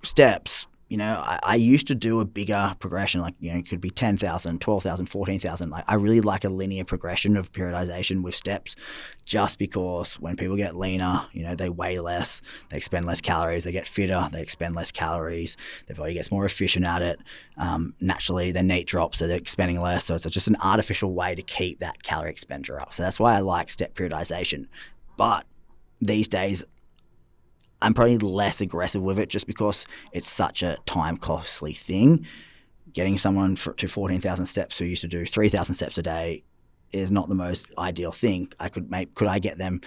steps, I used to do a bigger progression, like, it could be 10,000, 12,000, 14,000. Like, I really like a linear progression of periodization with steps, just because when people get leaner, they weigh less, they expend less calories, they get fitter, they expend less calories, their body gets more efficient at it. Naturally, their NEAT drops, so they're expending less. So it's just an artificial way to keep that calorie expenditure up. So that's why I like step periodization. But these days, I'm probably less aggressive with it just because it's such a time costly thing. Getting someone to 14,000 steps who used to do 3,000 steps a day is not the most ideal thing. Could I get them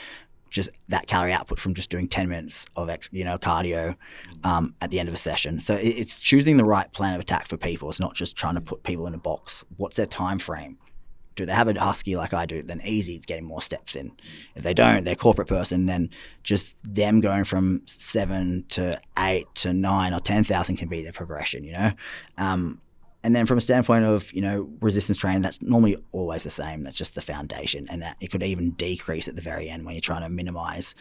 just that calorie output from just doing 10 minutes of cardio at the end of a session? So it's choosing the right plan of attack for people. It's not just trying to put people in a box. What's their time frame? Do they have a husky like I do? Then easy, it's getting more steps in. If they don't, they're a corporate person, then just them going from 7 to 8 to 9 or 10,000 can be their progression, And then from a standpoint of, resistance training, that's normally always the same. That's just the foundation. And it could even decrease at the very end when you're trying to minimize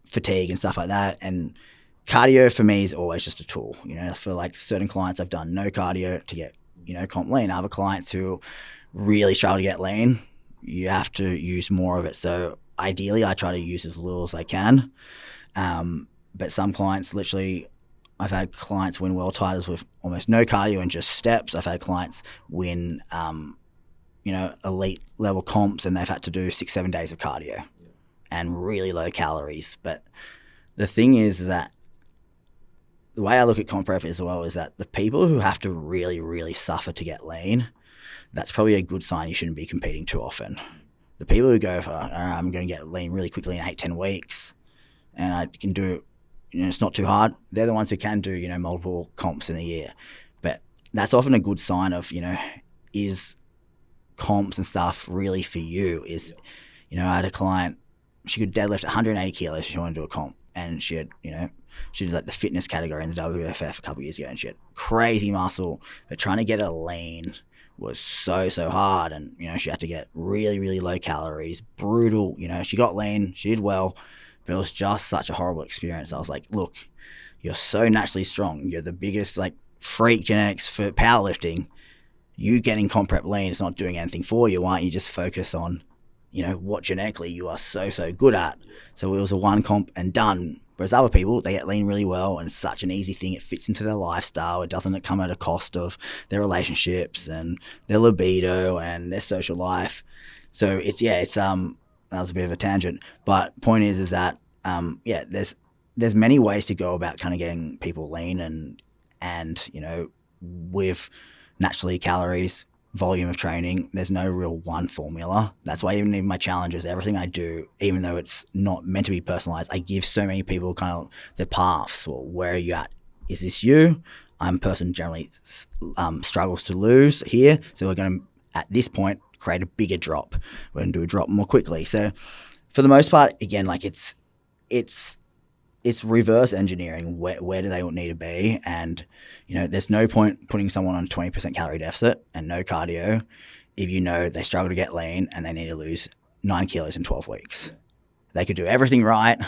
fatigue and stuff like that. And cardio for me is always just a tool. For like certain clients, I've done no cardio to get, comp lean. Other clients who really struggle to get lean, you have to use more of it. So ideally, I try to use as little as I can. But some clients, literally, I've had clients win world titles with almost no cardio and just steps. I've had clients win, elite level comps, and they've had to do 6-7 days of cardio and really low calories. But the thing is that the way I look at comp prep as well is that the people who have to really, really suffer to get lean, that's probably a good sign you shouldn't be competing too often. The people who go for, I'm going to get lean really quickly in 8-10 weeks, and I can do, it's not too hard. They're the ones who can do, multiple comps in a year. But that's often a good sign of, is comps and stuff really for you? I had a client she could deadlift 180 kilos if she wanted to do a comp, and she had, she did like the fitness category in the WFF a couple of years ago, and she had crazy muscle, but trying to get her lean was so hard. And she had to get really, really low calories, brutal. She got lean, she did well, but it was just such a horrible experience. I was like, look, you're so naturally strong, you're the biggest like freak genetics for powerlifting. You getting comp prep lean is not doing anything for you. Why don't you just focus on what genetically you are so good at? So it was a one comp and done. Whereas other people, they get lean really well, and it's such an easy thing. It fits into their lifestyle. It doesn't come at a cost of their relationships and their libido and their social life. So that was a bit of a tangent. But point is that there's many ways to go about kind of getting people lean and with naturally calories, volume of training, there's no real one formula. That's why even in my challenges, everything I do, even though it's not meant to be personalized, I give so many people kind of the paths. Well, where are you at? Is this you? I'm a person generally struggles to lose here, so we're going to, at this point, create a bigger drop. We're going to do a drop more quickly. So for the most part, again, like it's reverse engineering. Where do they need to be? And there's no point putting someone on 20% calorie deficit and no cardio if they struggle to get lean and they need to lose 9 kilos in 12 weeks. They could do everything right,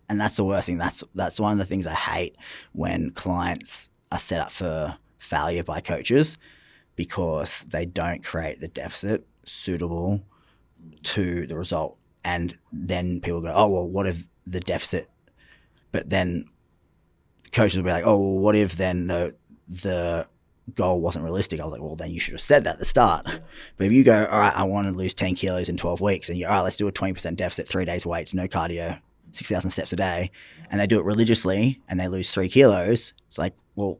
and that's the worst thing. That's one of the things I hate when clients are set up for failure by coaches, because they don't create the deficit suitable to the result. And then people go, oh, well, what if the deficit? But then coaches will be like, oh, well, what if then the goal wasn't realistic? I was like, well, then you should have said that at the start. But if you go, all right, I want to lose 10 kilos in 12 weeks, and you're, all right, let's do a 20% deficit, 3 days weights, no cardio, 6,000 steps a day, and they do it religiously and they lose 3 kilos, it's like, well,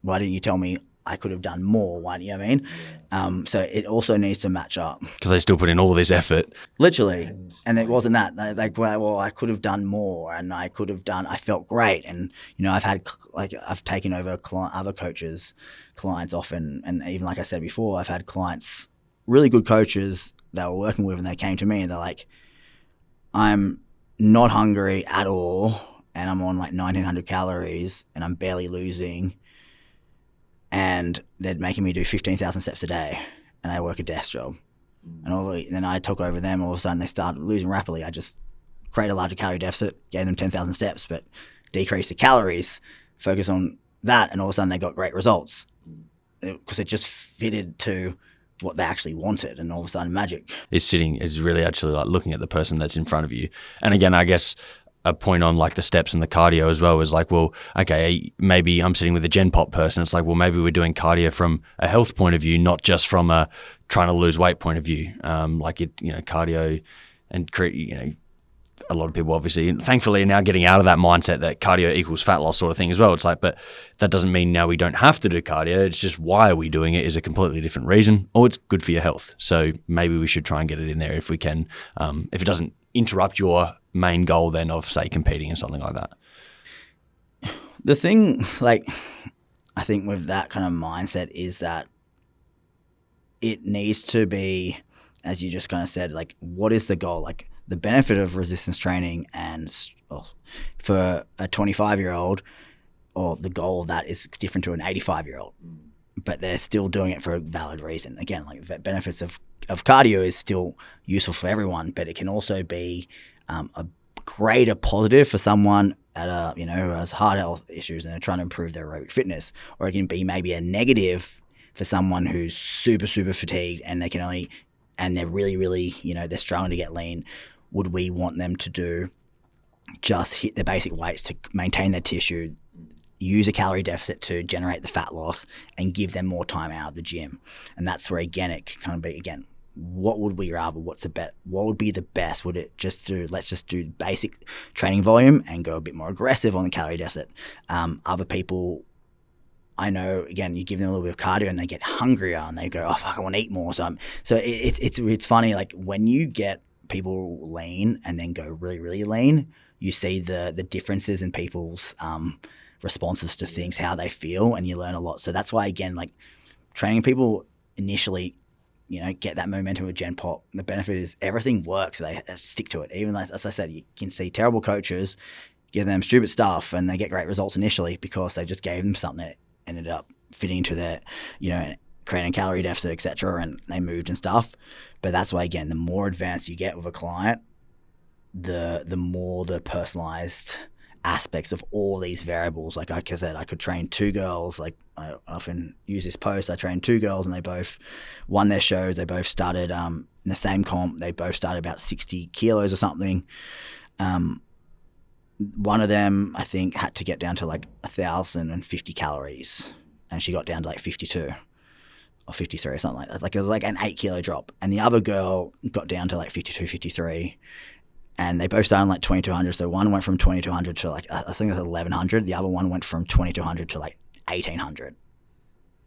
why didn't you tell me I could have done more? Why, you know what I mean? So it also needs to match up.
Because they still put in all this effort.
Literally. And it wasn't that. Like, well, I could have done more, and I felt great. And, I've taken over other coaches' clients often. And even like I said before, I've had clients, really good coaches that we're working with, and they came to me and they're like, I'm not hungry at all, and I'm on like 1,900 calories, and I'm barely losing. And they're making me do 15,000 steps a day, and I work a desk job. And then I took over them. All of a sudden, they started losing rapidly. I just created a larger calorie deficit, gave them 10,000 steps, but decreased the calories, focus on that, and all of a sudden they got great results because it just fitted to what they actually wanted, and all of a sudden magic.
Is really actually like looking at the person that's in front of you. And again, I guess a point on like the steps and the cardio as well is like, well, okay, maybe I'm sitting with a Gen Pop person. It's like, well, maybe we're doing cardio from a health point of view, not just from a trying to lose weight point of view. Cardio and create, a lot of people obviously, thankfully, are now getting out of that mindset that cardio equals fat loss sort of thing as well. It's like, but that doesn't mean now we don't have to do cardio. It's just why are we doing it is a completely different reason, or it's good for your health. So maybe we should try and get it in there if we can, if it doesn't interrupt your main goal then of, say, competing and something like that.
The thing, I think with that kind of mindset is that it needs to be, as you just kind of said, like, what is the goal? Like, the benefit of resistance training and for a 25-year-old, or the goal of that is different to an 85-year-old, but they're still doing it for a valid reason. Again, like, the benefits of cardio is still useful for everyone, but it can also be a greater positive for someone at who has heart health issues and they're trying to improve their aerobic fitness, or it can be maybe a negative for someone who's super fatigued and they're really they're struggling to get lean. Would we want them to do just hit their basic weights to maintain their tissue, use a calorie deficit to generate the fat loss, and give them more time out of the gym? And that's where, again, it can kind of be, again, what would we rather? What would be the best? Would it let's just do basic training volume and go a bit more aggressive on the calorie deficit? Other people, I know, again, you give them a little bit of cardio and they get hungrier and they go, oh fuck, I want to eat more. So it's funny, like, when you get people lean and then go really, really lean, you see the differences in people's responses to things, how they feel, and you learn a lot. So that's why, again, like, training people initially get that momentum with Gen Pop. The benefit is everything works. They stick to it. Even as I said, you can see terrible coaches give them stupid stuff and they get great results initially because they just gave them something that ended up fitting into their, creating calorie deficit, etc. And they moved and stuff. But that's why, again, the more advanced you get with a client, the more the personalized aspects of all these variables. Like I said, I could train 2 girls. Like I often use this post. I trained 2 girls and they both won their shows. They both started in the same comp. They both started about 60 kilos or something. One of them, I think, had to get down to like 1,050 calories, and she got down to like 52 or 53 or something like that. Like it was like an 8 kilo drop. And the other girl got down to like 52, 53. And they both started on like 2,200. So one went from 2,200 to like, I think it was 1,100. The other one went from 2,200 to like 1,800,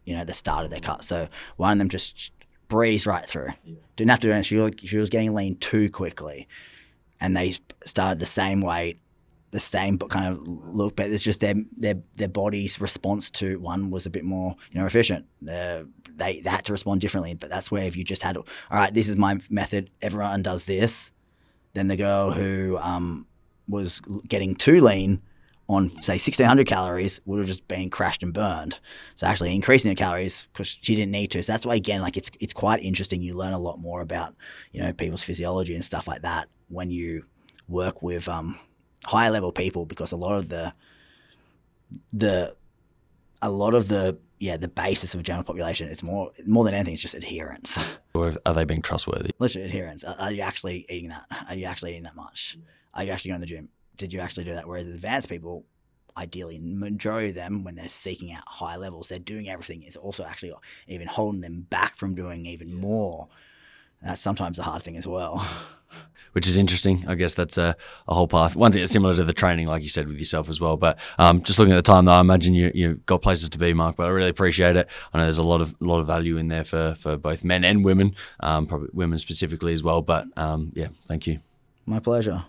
the start of their cut. So one of them just breezed right through. Yeah. Didn't have to do anything. She was getting lean too quickly. And they started the same weight, the same kind of look, but it's just their body's response to one was a bit more, efficient. They had to respond differently. But that's where if you just had, all right, this is my method, everyone does this, then the girl who was getting too lean on, say, 1,600 calories would have just been crashed and burned. So actually increasing the calories because she didn't need to. So that's why, again, like it's quite interesting. You learn a lot more about, people's physiology and stuff like that when you work with higher level people, because a lot of the basis of general population is more than anything, it's just adherence.
Or are they being trustworthy?
Literally adherence. Are you actually eating that? Are you actually eating that much? Are you actually going to the gym? Did you actually do that? Whereas advanced people, ideally, majority of them, when they're seeking out high levels, they're doing everything. It's also actually even holding them back from doing even more. And that's sometimes the hard thing as well.
Which is interesting. I guess that's a whole path. One thing that's similar to the training, like you said, with yourself as well. But just looking at the time, though, I imagine you've got places to be, Mark. But I really appreciate it. I know there's a lot of value in there for both men and women, probably women specifically as well. But thank you.
My pleasure.